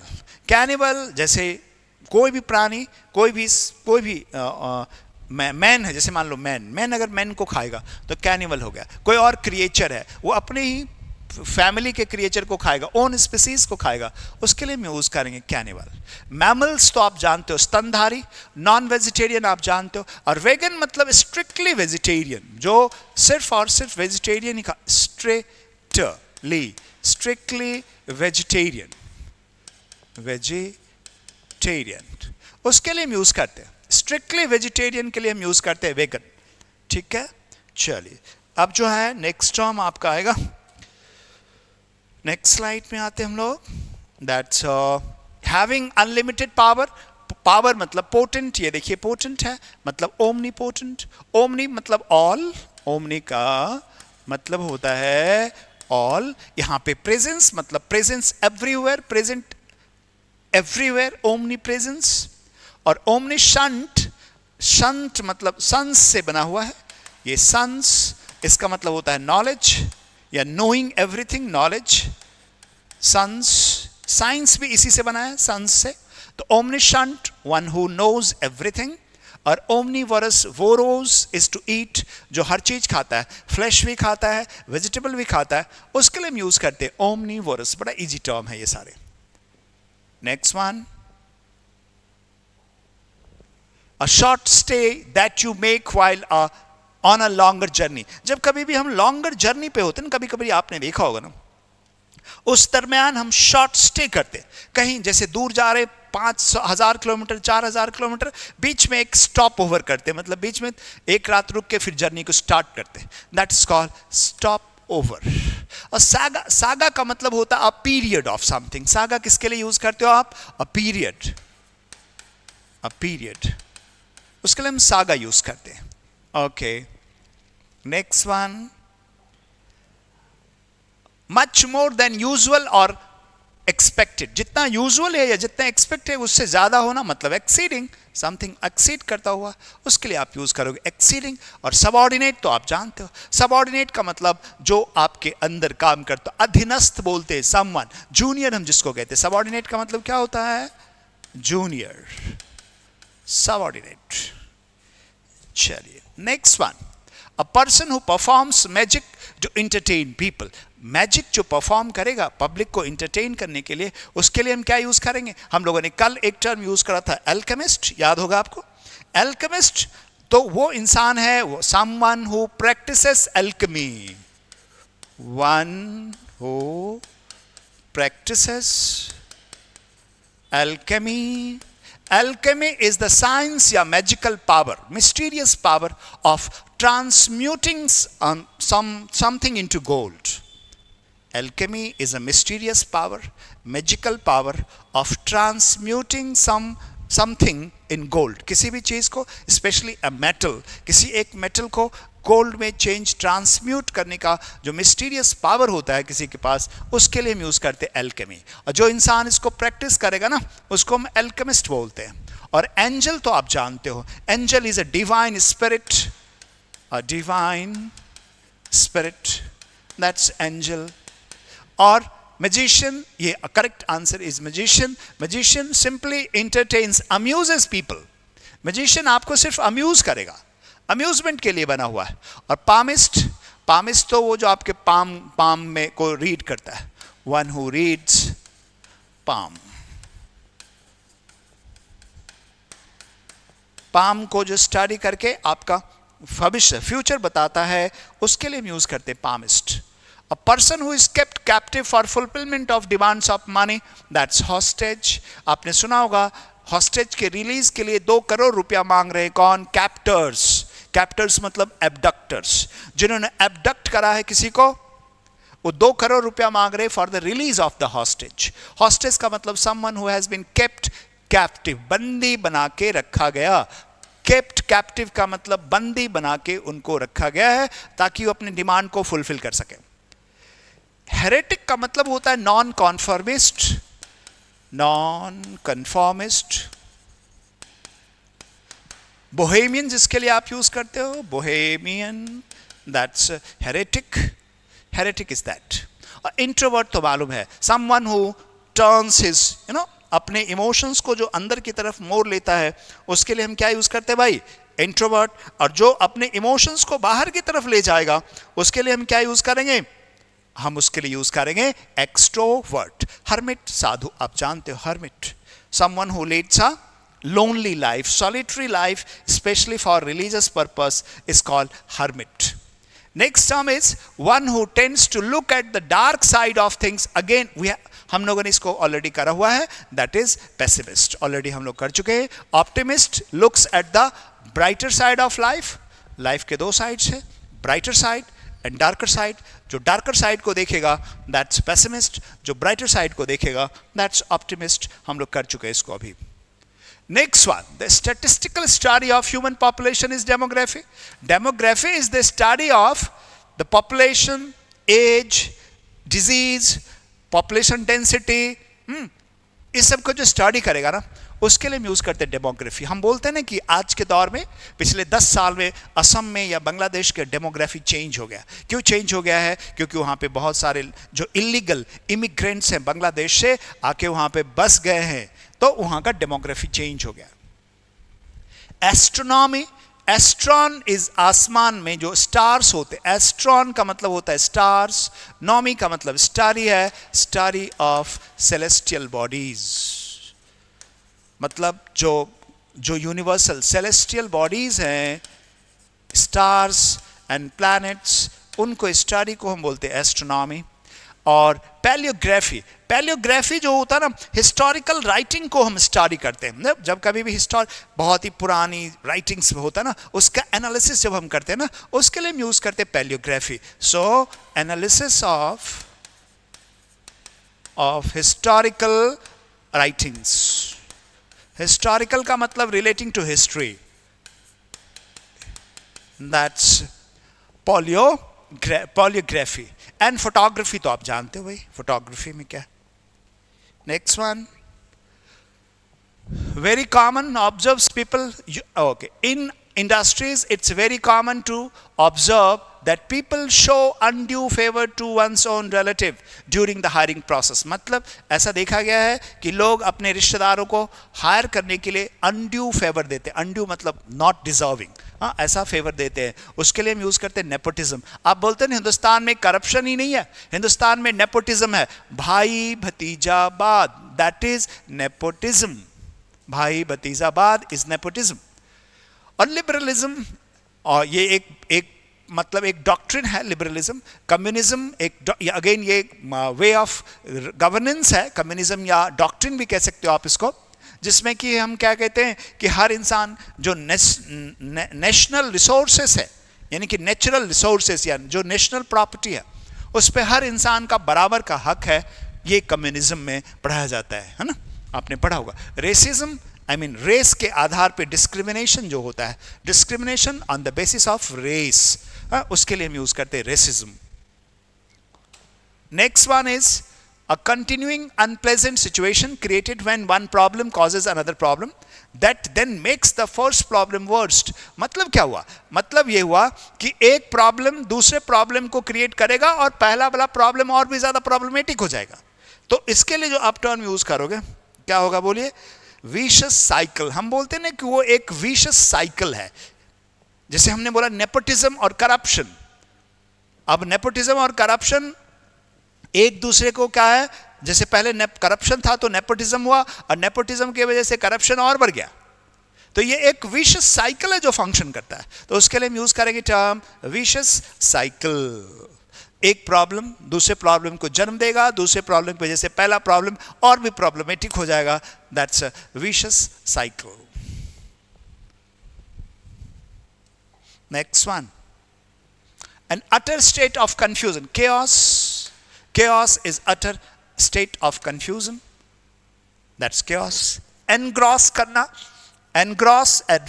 कैनिबल जैसे कोई भी प्राणी, कोई भी मैन है, जैसे मान लो मैन अगर मैन को खाएगा तो कैनिबल हो गया। कोई और क्रिएचर है, वो अपने ही फैमिली के क्रिएचर को खाएगा, ओन स्पीसीज को खाएगा, उसके लिए हम यूज करेंगे कैनिबल। मैमल्स तो आप जानते हो, स्तनधारी। नॉन वेजिटेरियन आप जानते हो। और वेगन मतलब स्ट्रिक्टली वेजिटेरियन, जो सिर्फ और सिर्फ वेजिटेरियन ही खा, स्ट्रिक्टली वेजिटेरियन, वेजिटेरियन। उसके लिए हम यूज करते हैं। स्ट्रिक्टली वेजिटेरियन के लिए हम यूज करते हैं वेगन। ठीक है, चलिए अब जो है नेक्स्ट टर्म आपका आएगा, नेक्स्ट स्लाइड में आते हैं हम लोग। That's having unlimited power. Power मतलब पोटेंट, ये देखिए पोटेंट है मतलब ओमनी पोटेंट। ओमनी मतलब ऑल, ओमनी का मतलब होता है ऑल। यहां पे प्रेजेंस मतलब presence everywhere, present everywhere, omni presence. और ओमनिशंट, शंट मतलब सन्स से बना हुआ है, ये सन्स इसका मतलब होता है नॉलेज या नोइंग एवरीथिंग, नॉलेज। सन्स, साइंस भी इसी से बना है, सन्स से। तो omniscient one who knows everything, और omnivorous, vorous is to eat, जो हर चीज खाता है, फ्लैश भी खाता है, वेजिटेबल भी खाता है, उसके लिए हम यूज करते हैं ओमनीवोरस। बड़ा इजी टर्म है ये सारे। Next one, a short stay that you make while on a longer journey। जब कभी भी हम लॉन्गर जर्नी पे होते हैं, कभी कभी आपने देखा होगा ना, उस दरमियान हम शॉर्ट स्टे करते हैं। कहीं जैसे दूर जा रहे 5,000 किलोमीटर, 4,000 किलोमीटर, बीच में एक स्टॉप ओवर करते हैं, मतलब बीच में एक रात रुक के फिर जर्नी को स्टार्ट करते हैं। That is called stop over. और सागा, सागा का मतलब होता है अ पीरियड ऑफ समथिंग। सागा किसके लिए यूज करते हो आप? अ पीरियड, अ पीरियड, उसके लिए हम सागा यूज करते हैं। Okay, next one, much more than usual और एक्सपेक्टेड। जितना यूजुअल है या जितना एक्सपेक्ट है उससे ज्यादा होना मतलब एक्सीडिंग, समथिंग एक्सीड करता हुआ, उसके लिए आप यूज करोगे एक्सीडिंग। और सबऑर्डिनेट तो आप जानते हो, सबऑर्डिनेट का मतलब जो आपके अंदर काम करता, अधीनस्थ बोलते हैं समवन। जूनियर हम जिसको कहते हैं, सबऑर्डिनेट का मतलब क्या होता है? Junior, subordinate. चलिए next one, a person who performs magic to entertain people. Magic जो परफॉर्म करेगा पब्लिक को एंटरटेन करने के लिए, उसके लिए हम क्या यूज करेंगे? हम लोगों ने कल एक टर्म यूज करा था एल्केमिस्ट, याद होगा आपको। एल्केमिस्ट तो वो इंसान है, वो someone who practices alchemy, one who practices alchemy. Alchemy is the science या magical power, mysterious power of transmuting something into gold. Alchemy is a mysterious power, magical power of transmuting something in gold. किसी भी चीज को, especially a metal, किसी एक metal को gold में change, transmute करने का जो मिस्टीरियस पावर होता है किसी के पास, उसके लिए हम यूज करते हैं एल्केमी। और जो इंसान इसको प्रैक्टिस करेगा ना, उसको हम एल्केमिस्ट बोलते हैं। और एंजल तो आप जानते हो, angel is a divine spirit, a divine spirit, that's angel. और मैजिशियन, ये correct answer is magician. Magician simply entertains, amuses people. Magician आपको सिर्फ अम्यूज करेगा, अम्यूजमेंट के लिए बना हुआ है। और पामिस्ट, पामिस्ट तो वो जो आपके पाम में को रीड करता है, one who reads palm. Palm को जो स्टडी करके आपका भविष्य, फ्यूचर बताता है, उसके लिए हम यूज करते हैं palmist. A person who is kept captive for fulfillment of demands of money, that's hostage। आपने सुना होगा हॉस्टेज के रिलीज के लिए 2 करोड़ रुपया मांग रहे कौन? कैप्टर्स। कैप्टर्स मतलब एबडक्टर्स, जिन्होंने एबडक्ट करा है किसी को, वो 2 करोड़ रुपया मांग रहे for the release of the hostage. Hostage का मतलब someone who has been kept captive, बंदी बना के रखा गया। केप्ट कैप्टिव का मतलब बंदी बना के उनको रखा गया है ताकि वो अपने डिमांड को फुलफिल कर सके। हेरेटिक का मतलब होता है नॉन कॉन्फॉर्मिस्ट, नॉन कन्फॉर्मिस्ट। बोहेमियन जिसके लिए आप यूज करते हो, Bohemian, that's heretic. Heretic is that. और इंट्रोवर्ट तो मालूम है, समवन हु टर्न्स हिज अपने इमोशंस को जो अंदर की तरफ मोड़ लेता है, उसके लिए हम क्या यूज करते हैं भाई? इंट्रोवर्ट। और जो अपने इमोशंस को बाहर की तरफ ले जाएगा, उसके लिए हम क्या यूज करेंगे? हम उसके लिए यूज करेंगे एक्सट्रोवर्ट। हर्मिट, साधु आप जानते हो, hermit, someone who leads a lonely life, solitary life, especially for religious purpose, is called hermit. Next term is one who tends to look at the dark side of things. Again, हम लोगों ने इसको already करा हुआ है, that is pessimist, already हम लोग कर चुके हैं। Optimist looks at the brighter side of life, life के दो साइड्स है, brighter side and darker side. जो डार्कर साइड को देखेगा दैट्स पेसिमिस्ट, जो ब्राइटर साइड को देखेगा दैट्स ऑप्टिमिस्ट। हम लोग कर चुके हैं इसको अभी। Next one, the statistical study of human population is demography. Demography is the study of the population, age, disease, population density. इस सब को जो स्टडी करेगा ना, उसके लिए हम यूज करते हैं डेमोग्राफी। हम बोलते हैं ना कि आज के दौर में पिछले 10 साल में असम में या बांग्लादेश के डेमोग्राफी चेंज हो गया। क्यों चेंज हो गया है? क्योंकि वहाँ पे बहुत सारे जो इलीगल इमिग्रेंट्स हैं बांग्लादेश से आके वहाँ पे बस गए हैं, तो वहाँ का डेमोग्राफी चेंज हो गया। एस्ट्रोनॉमी, एस्ट्रॉन इज आसमान में जो स्टार्स होते, एस्ट्रॉन का मतलब होता है स्टार्स, नॉमी का मतलब स्टारी है, स्टारी ऑफ सेलेस्टियल बॉडीज, मतलब जो यूनिवर्सल सेलेस्टियल बॉडीज हैं, स्टार्स एंड प्लैनेट्स, उनको स्टारी को हम बोलते हैं एस्ट्रोनॉमी। और पैलियोग्राफी, पैलियोग्राफी जो होता है ना, हिस्टोरिकल राइटिंग को हम स्टडी करते हैं। जब कभी भी बहुत ही पुरानी राइटिंग्स होता है ना, उसका एनालिसिस जब हम करते हैं ना, उसके लिए हम यूज करते हैं palaeography. So analysis of historical writings. Historical का मतलब relating to history, that's palaeography. And photography तो आप जानते हो भाई, फोटोग्राफी में क्या। Next one, very common observes people, okay, in industries it's very common to observe that people show undue favor to one's own relative during the hiring process. मतलब ऐसा देखा गया है कि लोग अपने रिश्तेदारों को हायर करने के लिए undue favor देते हैं। undue मतलब not deserving, हाँ, ऐसा फेवर देते हैं। उसके लिए हम यूज करते हैं नेपोटिज्म। आप बोलते हैं हिंदुस्तान में करप्शन ही नहीं है, हिंदुस्तान में नेपोटिज्म है, भाई भतीजावाद, दैट इज नेपोटिज्म। भाई भतीजावाद इज नेपोटिज्म। और लिबरलिज्म, और ये एक मतलब एक डॉक्ट्रिन है लिबरलिज्म। कम्युनिज्म एक अगेन ये वे ऑफ गवर्नेंस है, कम्युनिज्म या डॉक्ट्रिन भी कह सकते हो आप इसको, जिसमें कि हम क्या कहते हैं कि हर इंसान जो नेशनल रिसोर्सेस है, यानी कि नेचुरल रिसोर्सेस या जो नेशनल प्रॉपर्टी है, उस पर हर इंसान का बराबर का हक है। ये कम्युनिज्म में पढ़ाया जाता है ना, आपने पढ़ा होगा। रेसिज्म, आई मीन रेस के आधार पे डिस्क्रिमिनेशन जो होता है, discrimination on the basis of race, उसके लिए हम यूज करते हैं racism. Next one is a continuing unpleasant situation created when one problem causes another problem that then makes the first problem worst. मतलब क्या हुआ? मतलब ये हुआ कि एक प्रॉब्लम दूसरे प्रॉब्लम को क्रिएट करेगा और पहला वाला प्रॉब्लम और भी ज्यादा प्रॉब्लमेटिक हो जाएगा। तो इसके लिए जो आप टर्म यूज करोगे क्या होगा बोलिए? Wishes cycle. हम बोलते हैं ना कि वो एक विशस साइकिल है। जैसे हमने बोला नेपोटिज्म और करप्शन, अब नेपोटिज्म और करप्शन एक दूसरे को क्या है, जैसे पहले करप्शन था तो नेपोटिज्म हुआ, और नेपोटिज्म की वजह से करप्शन और बढ़ गया। तो ये एक विशस साइकिल है जो फंक्शन करता है। तो उसके लिए हम यूज करेंगे टर्म विशस साइकिल। एक प्रॉब्लम दूसरे प्रॉब्लम को जन्म देगा, दूसरे प्रॉब्लम की वजह से पहला प्रॉब्लम और भी प्रॉब्लमेटिक हो जाएगा, that's a wishes cycle. Next one, N utter state of confusion, chaos. Chaos is utter state of confusion. That's chaos. Engross करना, engross and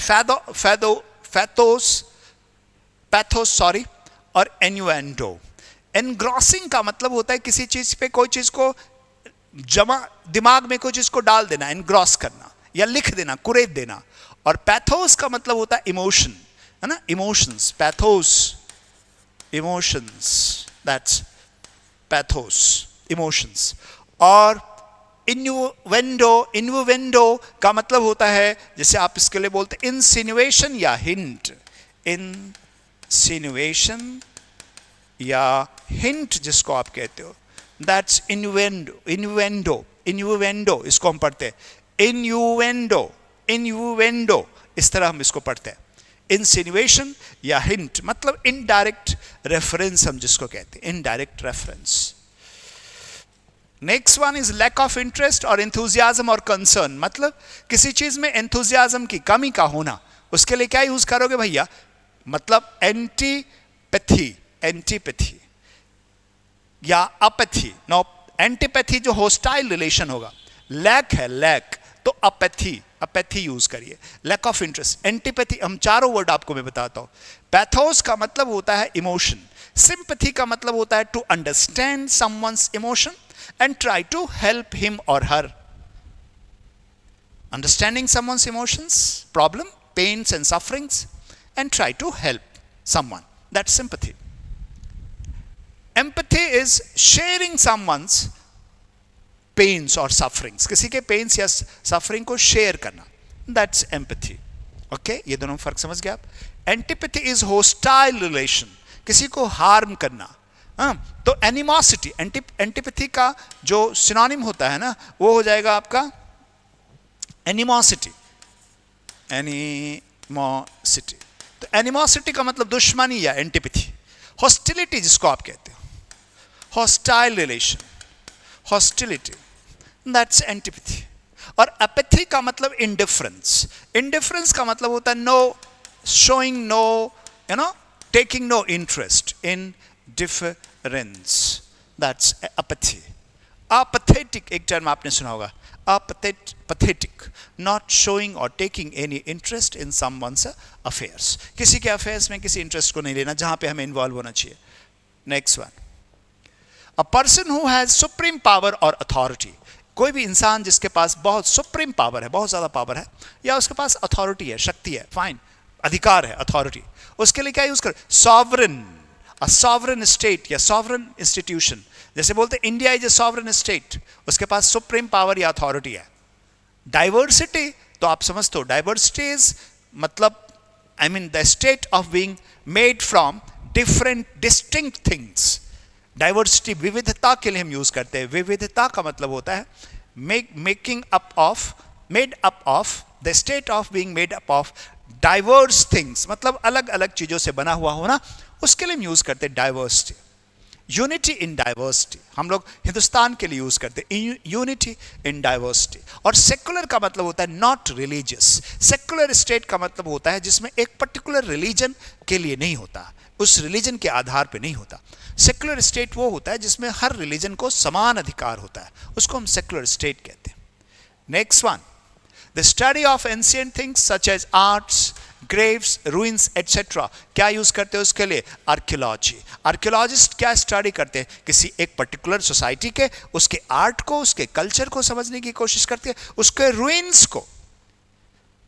pathos sorry, और innuendo. Engrossing का मतलब होता है किसी चीज पे कोई चीज को जमा, दिमाग में कोई चीज को डाल देना, engross करना या लिख देना, कुरेद देना। और pathos का मतलब होता है इमोशन, है ना, emotions, pathos, emotions, that's pathos, emotions. और इन्यूवेंडो का मतलब होता है, जैसे आप इसके लिए बोलते हैं इंसिनुएशन या हिंट, इंसिनुएशन या हिंट जिसको आप कहते हो, दैट्स इन्यूवेंडो इसको हम पढ़ते हैं, इन्यूवेंडो इस तरह हम इसको पढ़ते हैं। इंसिनुएशन या हिंट मतलब इनडायरेक्ट रेफरेंस हम जिसको कहते हैं, indirect reference. Next one is lack of interest और एंथुजियाज्म और कंसर्न, मतलब किसी चीज में एंथुजियाज्म की कमी का होना, उसके लिए क्या यूज करोगे भैया, मतलब एंटीपैथी, एंटीपैथी या अपैथी। नो, एंटीपैथी जो होस्टाइल रिलेशन होगा, लैक है लैक, तो अपैथी, अपैथी यूज करिए। लैक ऑफ इंटरेस्ट, एंटीपैथी, हम चारों वर्ड आपको मैं बताता हूं। पैथोस का मतलब होता है इमोशन, सिंपैथी का मतलब होता है to understand someone's emotion and try to help him और her. Understanding someone's emotions, problem, pains and sufferings and try to help someone, that's sympathy. Empathy is sharing someone's pains और sufferings, किसी के pens या suffering को share करना, that's empathy. Okay, ये दोनों फर्क समझ गए आप। एंटीपैथी इज होस्टाइल रिलेशन, किसी को हार्म करना। तो एनिमोसिटी, एंटीपैथी का जो सिनोनिम होता है ना, वो हो जाएगा आपका एनिमोसिटी, एनिमोसिटी। तो एनिमोसिटी का मतलब दुश्मनी या एंटीपैथी। हॉस्टिलिटी जिसको आप कहते हो, hostile relation, hostility, that's antipathy. और अपैथी का मतलब इंडिफरेंस, इंडिफरेंस का मतलब होता है no, showing no, you know, taking no interest in difference, that's apathy. Apathetic एक टर्म आपने सुना होगा, apathetic, not showing or taking any interest in someone's affairs, किसी के अफेयर्स में किसी इंटरेस्ट को नहीं लेना जहां पे हमें इन्वॉल्व होना चाहिए। Next one, a person who has supreme power और अथॉरिटी, कोई भी इंसान जिसके पास बहुत सुप्रीम पावर है, बहुत ज्यादा पावर है, या उसके पास अथॉरिटी है, शक्ति है, फाइन, अधिकार है, अथॉरिटी, उसके लिए क्या यूज कर, सॉवरन, अ सॉवरन स्टेट या सॉवरन इंस्टीट्यूशन, जैसे बोलते India is a sovereign state, उसके पास सुप्रीम पावर या अथॉरिटी है। डाइवर्सिटी, तो आप समझते हो डाइवर्सिटी इज मतलब I mean the state of being made from different distinct things. Diversity विविधता के लिए हम यूज करते हैं, विविधता का मतलब होता है making up of, made up of, the state of being made up of diverse things, मतलब अलग अलग चीजों से बना हुआ होना, उसके लिए हम यूज करते हैं डाइवर्सिटी। यूनिटी इन डाइवर्सिटी, हम लोग हिंदुस्तान के लिए यूज करते हैं यूनिटी इन डाइवर्सिटी। और सेकुलर का मतलब होता है नॉट रिलीजियस, सेकुलर स्टेट का मतलब होता है जिसमें एक पर्टिकुलर रिलीजन के लिए नहीं होता, उस रिलीजन के आधार पे नहीं होता। सेकुलर स्टेट वो होता है जिसमें हर रिलीजन को समान अधिकार होता है, उसको हम सेकुलर स्टेट कहते हैं। Next one, the study of ancient things such as arts, graves, ruins etcetera, क्या यूज करते हैं उसके लिए, आर्कियोलॉजी। आर्कियोलॉजिस्ट क्या स्टडी करते हैं, किसी एक पर्टिकुलर सोसाइटी के उसके आर्ट को, उसके कल्चर को समझने की कोशिश करते हैं, उसके रूइंस को,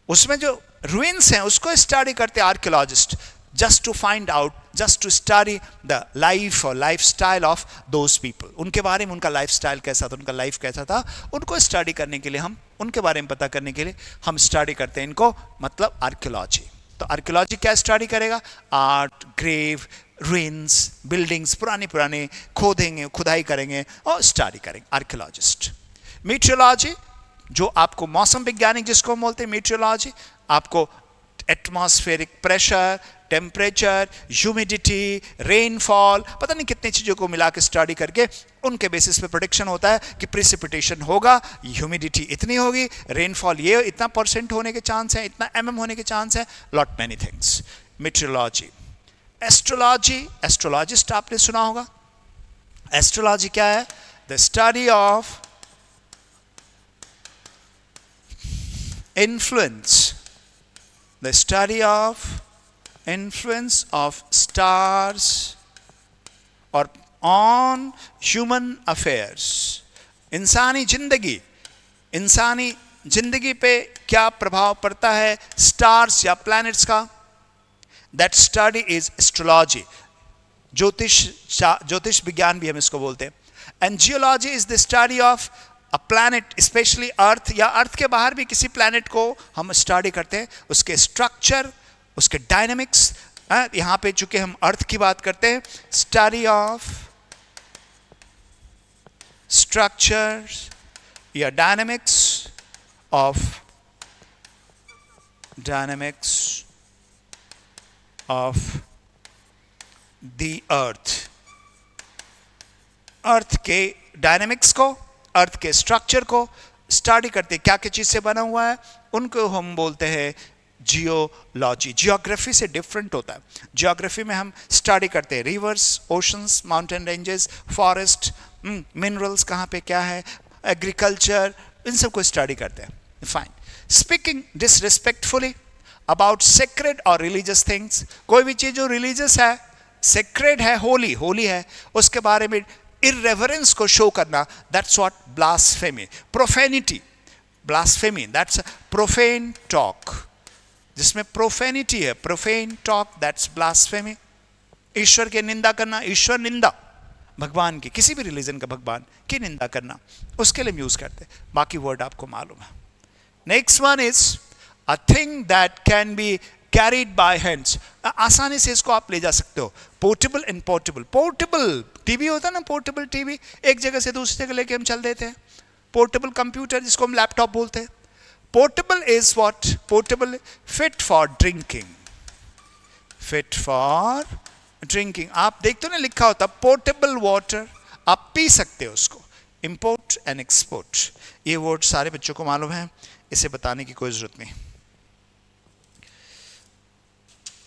उसमें जो रूइंस हैं उसको स्टडी करते हैं archaeologist, just to find out, just to study the life or lifestyle of those people, उनके बारे में, उनका लाइफस्टाइल कैसा था, उनका लाइफ कैसा था, उनको स्टडी करने के लिए, हम उनके बारे में पता करने के लिए हम स्टडी करते हैं इनको, मतलब आर्कियोलॉजी। तो आर्कियोलॉजी क्या स्टडी करेगा, आर्ट, ग्रेव, रूइंस, बिल्डिंग्स, पुराने पुराने खोदेंगे, खुदाई करेंगे और स्टडी करेंगे आर्कियोलॉजिस्ट। मीटियोलॉजी, जो आपको मौसम वैज्ञानिक जिसको हम बोलते हैं मीटियोलॉजी, आपको atmospheric pressure, temperature, humidity, rainfall, पता नहीं कितनी चीज़ों को मिला के स्टडी करके उनके बेसिस पे प्रोडिक्शन होता है कि प्रिसिपिटेशन होगा, ह्यूमिडिटी इतनी होगी, रेनफॉल ये इतना परसेंट होने के चांस है, इतना होने के चांस है, lot many things. Metrology. Astrology, astrologist आपने सुना होगा। एस्ट्रोलॉजी क्या है, the study of influence, the study of influence of stars or on human affairs, इंसानी जिंदगी पे क्या प्रभाव पड़ता है स्टार्स या प्लैनेट्स का, that study is astrology, ज्योतिष विज्ञान भी हम इसको बोलते हैं। and geology is the study of a planet, specially earth या अर्थ के बाहर भी किसी प्लैनेट को हम स्टडी करते हैं, उसके स्ट्रक्चर, उसके डायनामिक्स। यहाँ पे चूंकि हम अर्थ की बात करते हैं, स्टडी ऑफ स्ट्रक्चर या डायनामिक्स ऑफ द अर्थ, अर्थ के डायनेमिक्स को, अर्थ के स्ट्रक्चर को स्टडी करते हैं, क्या क्या चीज़ से बना हुआ है, उनको हम बोलते हैं जियोलॉजी। जियोग्राफी से डिफरेंट होता है। जियोग्राफी में हम स्टडी करते हैं reverse, oceans, mountain ranges, forest, minerals कहाँ पे क्या है, एग्रीकल्चर, इन सब को स्टडी करते हैं। Fine. Speaking disrespectfully about sacred और रिलीजियस थिंग्स, कोई भी चीज़ जो रिलीजियस है, सेक्रेड है, होली होली है, उसके बारे में irreverence को शो करना, that's what blasphemy, profanity, blasphemy, that's profane talk, जिसमें profanity है, profane talk, that's blasphemy। ईश्वर की निंदा करना, ईश्वर निंदा, भगवान की, किसी भी रिलीजन का भगवान की निंदा करना, उसके लिए हम यूज करते हैं। बाकी वर्ड आपको मालूम है। Next one is a thing that can be carried bye hands, आसानी से इसको आप ले जा सकते हो। Portable and portable, portable TV होता है ना, पोर्टेबल टीवी एक जगह से दूसरी जगह लेके हम चल देते हैं। पोर्टेबल कंप्यूटर जिसको हम लैपटॉप बोलते हैं। Portable is what, portable fit for drinking, fit for drinking. आप देखते हो ना लिखा होता पोर्टेबल वाटर, आप पी सकते हो उसको। इंपोर्ट एंड एक्सपोर्ट, ये वर्ड सारे बच्चों को मालूम है, इसे बताने की कोई जरूरत नहीं।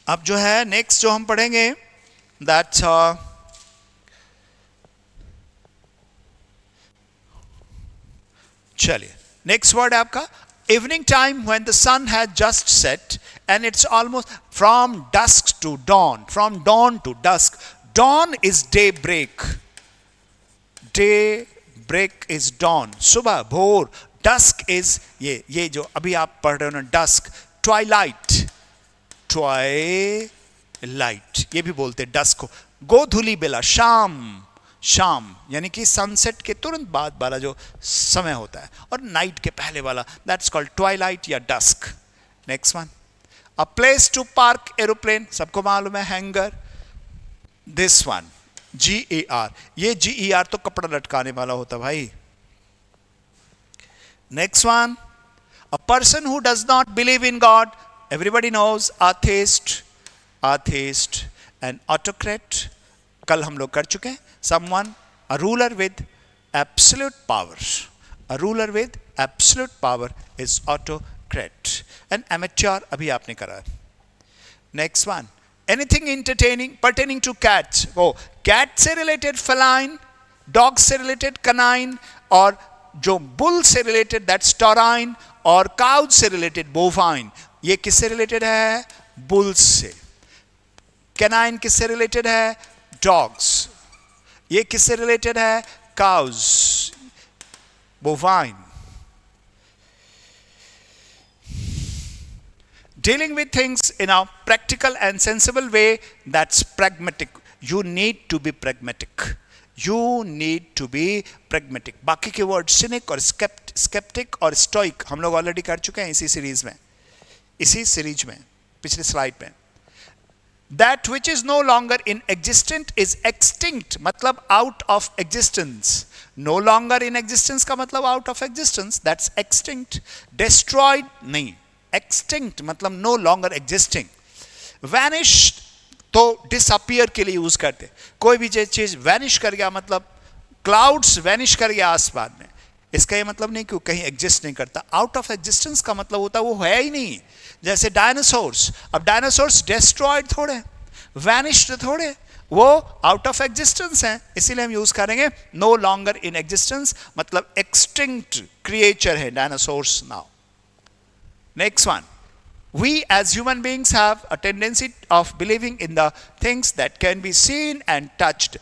अब जो है नेक्स्ट जो हम पढ़ेंगे दैट चलिए नेक्स्ट वर्ड है आपका evening time, when the sun has just set and it's almost from dusk to dawn, from dawn to dusk. Dawn is daybreak, daybreak is dawn, सुबह भोर। Dusk is ये जो अभी आप पढ़ रहे हो ना, डस्क, ट्वाइलाइट, ट्वाइलाइट ये भी बोलते हैं डस्क को। गोधूली बेला, शाम, शाम यानी कि सनसेट के तुरंत बाद वाला जो समय होता है, और नाइट के पहले वाला, दैट्स कॉल्ड ट्वाइलाइट या dusk. Next one, a place to park aeroplane, सबको मालूम है, हैंगर। दिस वन GER, ये GER तो कपड़ा लटकाने वाला होता भाई। Next one, a person who does not believe in God, everybody knows atheist, atheist and autocrat, कल हम लोग कर चुके हैं। someone, a ruler with absolute power, a ruler with absolute power is autocrat, and amateur अभी आपने करा है। next one, anything entertaining pertaining to cats, oh cat से related feline, dog से related canine, और जो bull से related that's taurine, और cow से related bovine। ये किससे रिलेटेड है, बुल्स से। कैनाइन किससे रिलेटेड है, डॉग्स। ये किससे रिलेटेड है, cows, bovine. Dealing with things in a practical and sensible way, that's pragmatic. You need to be pragmatic, you need to be pragmatic. बाकी के वर्ड सिनिक और स्केप्टिक और स्टोइक हम लोग ऑलरेडी कर चुके हैं इसी सीरीज में, इसी सीरीज में, पिछले स्लाइड में। That which is no longer in existent is extinct, मतलब out of existence. No longer in existence का मतलब out of existence, that's extinct. Destroyed नहीं, एक्सटिंक्ट मतलब नो लॉन्गर एग्जिस्टिंग। वैनिश तो डिसअपियर के लिए यूज करते, कोई भी चीज वैनिश कर गया, मतलब क्लाउड्स वैनिश कर गया आसमान में, इसका ये मतलब नहीं कि वो कहीं एग्जिस्ट नहीं करता। आउट ऑफ एग्जिस्टेंस का मतलब होता है वो है ही नहीं। जैसे डायनासोर्स, अब डायनासोर्स डिस्ट्रॉयड थोड़े, वैनिश्ड थोड़े, वो आउट ऑफ एग्जिस्टेंस हैं, इसीलिए हम यूज करेंगे नो लॉन्गर इन एग्जिस्टेंस, मतलब एक्सटिंक्ट क्रिएचर है dinosaurs now. Next one, we as human beings have a tendency of believing in the things that can be seen and touched.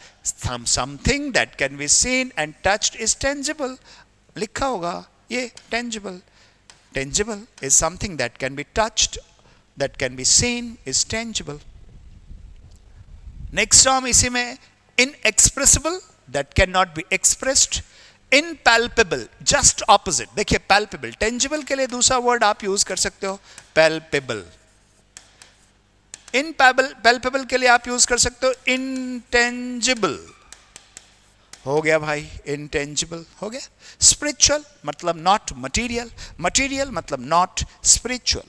Something that can be seen and touched is tangible. लिखा होगा ये tangible. Tangible is something that can be touched, that can be seen is tangible. Next term इसी में inexpressible, that cannot be expressed. Impalpable, just opposite. देखिए palpable, tangible के लिए दूसरा word आप यूज कर सकते हो palpable. Impalpable के लिए आप यूज कर सकते हो intangible. हो गया भाई, intangible हो गया. Spiritual मतलब not material, material मतलब not spiritual.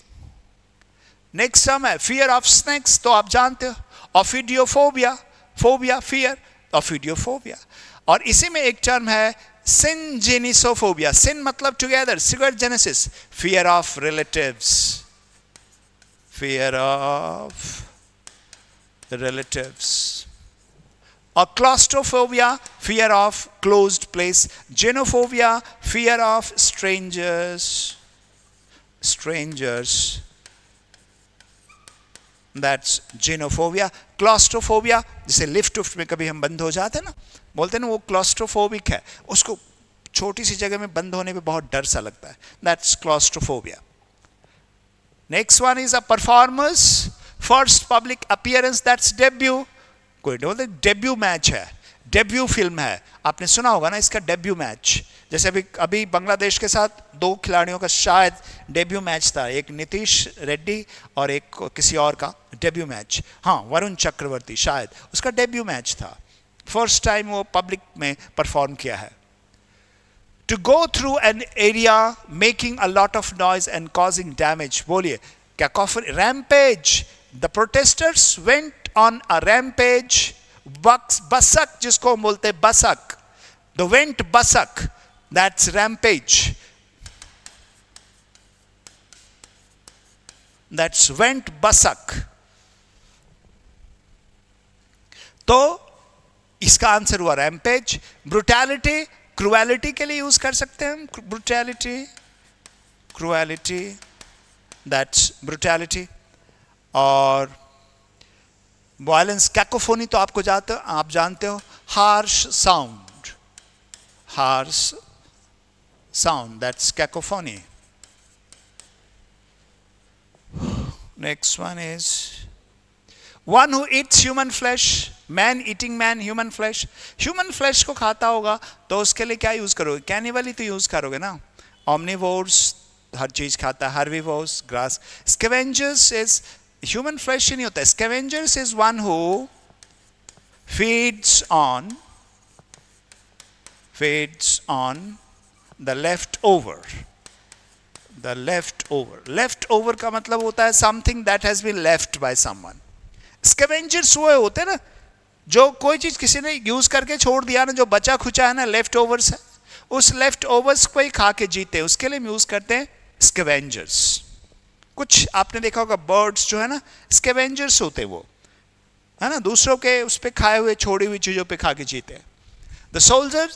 नेक्स्ट टर्म है fear of snakes, तो आप जानते हो. Ophidiophobia, phobia fear, ऑफिडियोफोबिया। और इसी में एक टर्म है सिनजेनिसोफोबिया। सिन मतलब together, cigarette genesis, fear of relatives, fear of relatives. Or claustrophobia, fear of closed place. Genophobia, fear of strangers. That's genophobia. Claustrophobia, जैसे लिफ्ट में कभी हम बंद हो जाते हैं ना, बोलते हैं ना वो क्लॉस्ट्रोफोबिक है, उसको छोटी सी जगह में बंद होने पे बहुत डर सा लगता है. That's claustrophobia. Next one is a performer's first public appearance, that's debut. कोई बोलते डेब्यू मैच है, डेब्यू फिल्म है, आपने सुना होगा ना इसका डेब्यू मैच. जैसे अभी बांग्लादेश के साथ 2 खिलाड़ियों का शायद डेब्यू मैच था, एक नीतीश रेड्डी और एक किसी और का डेब्यू मैच. हाँ, वरुण चक्रवर्ती शायद, उसका डेब्यू मैच था. फर्स्ट टाइम वो पब्लिक में परफॉर्म किया है. To go through an area making a lot of noise and causing damage. बोलिए, cacophony, rampage. The protesters went on a rampage. Basak, जिसको हम बोलते हैं basak. The went basak. That's rampage. That's went basak. तो इसका answer हुआ rampage. Brutality, cruelty के लिए यूज कर सकते हैं हम. Brutality, cruelty, that's brutality. और वायलेंस, कैकोफोनी तो आप जानते हो. Harsh sound, that's cacophony. Next one is one who eats human flesh. Man eating man, human flesh. Human flesh को खाता होगा तो उसके लिए क्या यूज करोगे? कैनिबल ही तो यूज करोगे ना. Omnivores हर चीज खाता है. Herbivores grass. Scavengers is human flesh ही नहीं होता. Scavengers is one who feeds on the leftover. The leftover का मतलब होता है something that has been left by someone. Scavengers वो होते हैं ना, जो कोई चीज किसी ने यूज करके छोड़ दिया ना, जो बचा खुचा है ना, लेफ्ट ओवर्स है, उस लेफ्ट ओवर्स को ही खा के जीते, उसके लिए यूज करते हैं स्कैवेंजर्स. कुछ आपने देखा होगा बर्ड्स जो है ना, स्कैवेंजर्स होते वो, है ना, दूसरों के उस पे खाए हुए छोड़ी हुई चीजों पे खा के जीते. The soldier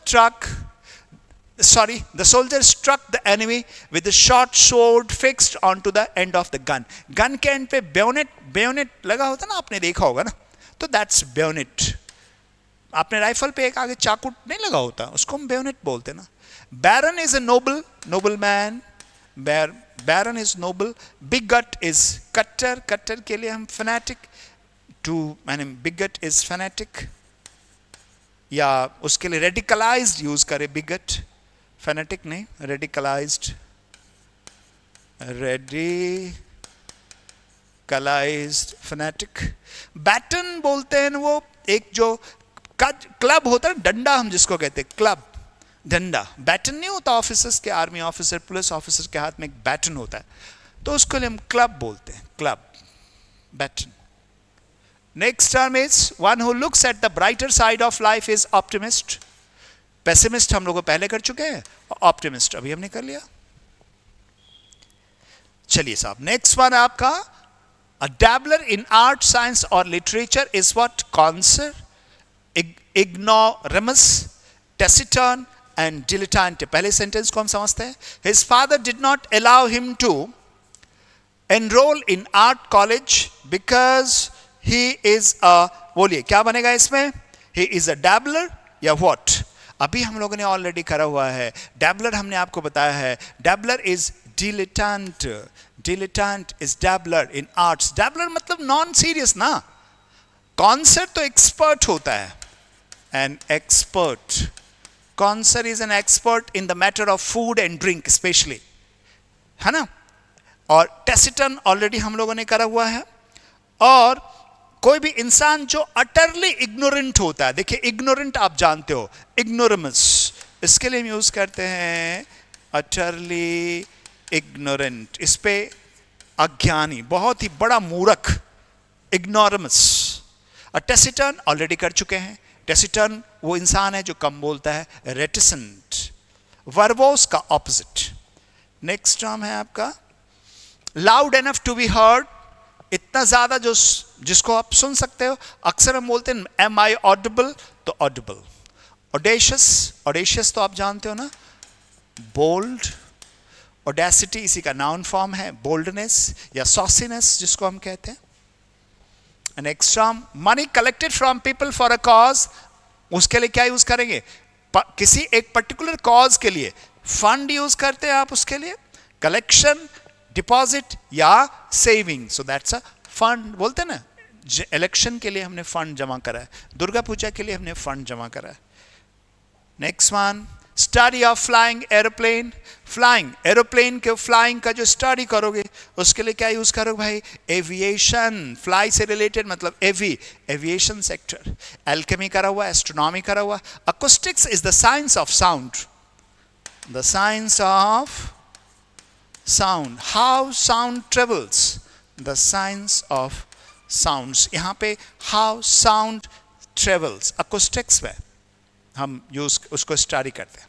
struck the enemy with a short sword fixed onto the end of the gun. Gun के एंड पे bayonet लगा होता ना, आपने देखा होगा ना, तो that's bayonet. आपने राइफल पे एक आगे चाकू नहीं लगा होता, उसको हम bayonet बोलते ना. Baron is a noble man. Baron is noble. Bigot is cutter के लिए हम fanatic. Bigot is fanatic. या उसके लिए radicalized यूज करे bigot. फैनेटिक नहीं, रेडिकलाइज्ड फैनेटिक. बैटन बोलते हैं वो एक जो क्लब होता है, डंडा हम जिसको कहते हैं, क्लब, डंडा. बैटन नहीं होता ऑफिसर्स के, आर्मी ऑफिसर, पुलिस ऑफिसर के हाथ में एक बैटन होता है, तो उसको लिए हम क्लब बोलते हैं, club, baton. Next term is one who looks at the brighter side of life is optimist. Pessimist हम लोग पहले कर चुके हैं, ऑप्टिमिस्ट अभी हमने कर लिया. चलिए साहब, नेक्स्ट वन आपका, a dabbler in art, science और literature is what? Connoisseur, ignoramus, taciturn and dilettante. पहले सेंटेंस को हम समझते हैं. His father did not allow him to enrol in art college because he is a, बोलिए क्या बनेगा इसमें? ही इज अ डैबलर या व्हाट? अभी हम लोगों ने ऑलरेडी करा हुआ है. डैबलर हमने आपको बताया है, dabbler is dilettante. Dilettante is dabbler in arts. Dabbler मतलब नॉन सीरियस ना. कॉन्सर तो एक्सपर्ट होता है, an expert. Connoisseur is an expert in the matter of food and drink specially, है ना. और टेसिटन ऑलरेडी हम लोगों ने करा हुआ है. और कोई भी इंसान जो अटरली इग्नोरेंट होता है, देखिए इग्नोरेंट आप जानते हो, इग्नोरमस, इसके लिए हम यूज करते हैं अटरली इग्नोरेंट. इस पे अज्ञानी, बहुत ही बड़ा मूर्ख, इग्नोरमस. टेसिटर्न ऑलरेडी कर चुके हैं. टेसिटर्न वो इंसान है जो कम बोलता है. रेटिसेंट, वर्बोस का ऑपोजिट. नेक्स्ट टर्म है आपका loud enough to be heard, इतना ज्यादा जो जिसको आप सुन सकते हो. अक्सर हम बोलते हैं एम आई ऑडिबल, तो ऑडिबल. ऑडेशियस, ऑडेशियस तो आप जानते हो ना, बोल्ड. ऑडेसिटी इसी का नाउन फॉर्म है, बोल्डनेस या सॉसीनेस जिसको हम कहते हैं. Next term money collected from people for a cause, उसके लिए क्या यूज करेंगे? किसी एक पर्टिकुलर कॉज के लिए फंड यूज करते हैं आप उसके लिए. कलेक्शन, डिपॉजिट या saving, so that's a fund. बोलते हैं ना, इलेक्शन के लिए हमने फंड जमा करा है, दुर्गा पूजा के लिए हमने फंड जमा करा है. Next one study of flying aeroplane. Flying aeroplane के फ्लाइंग का जो स्टडी करोगे उसके लिए क्या यूज करोगे भाई? एविएशन. फ्लाई से रिलेटेड मतलब एविएशन सेक्टर. एल्केमी करा हुआ, एस्ट्रोनॉमी करा हुआ. Acoustics is the science of sound, the science of sound, how sound travels, the science of sounds. यहां पे हाउ साउंड ट्रेवल्स अकोस्टिक्स में हम यूज उसको स्टडी करते हैं.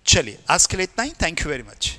चलिए आज के लिए इतना ही. Thank you very much.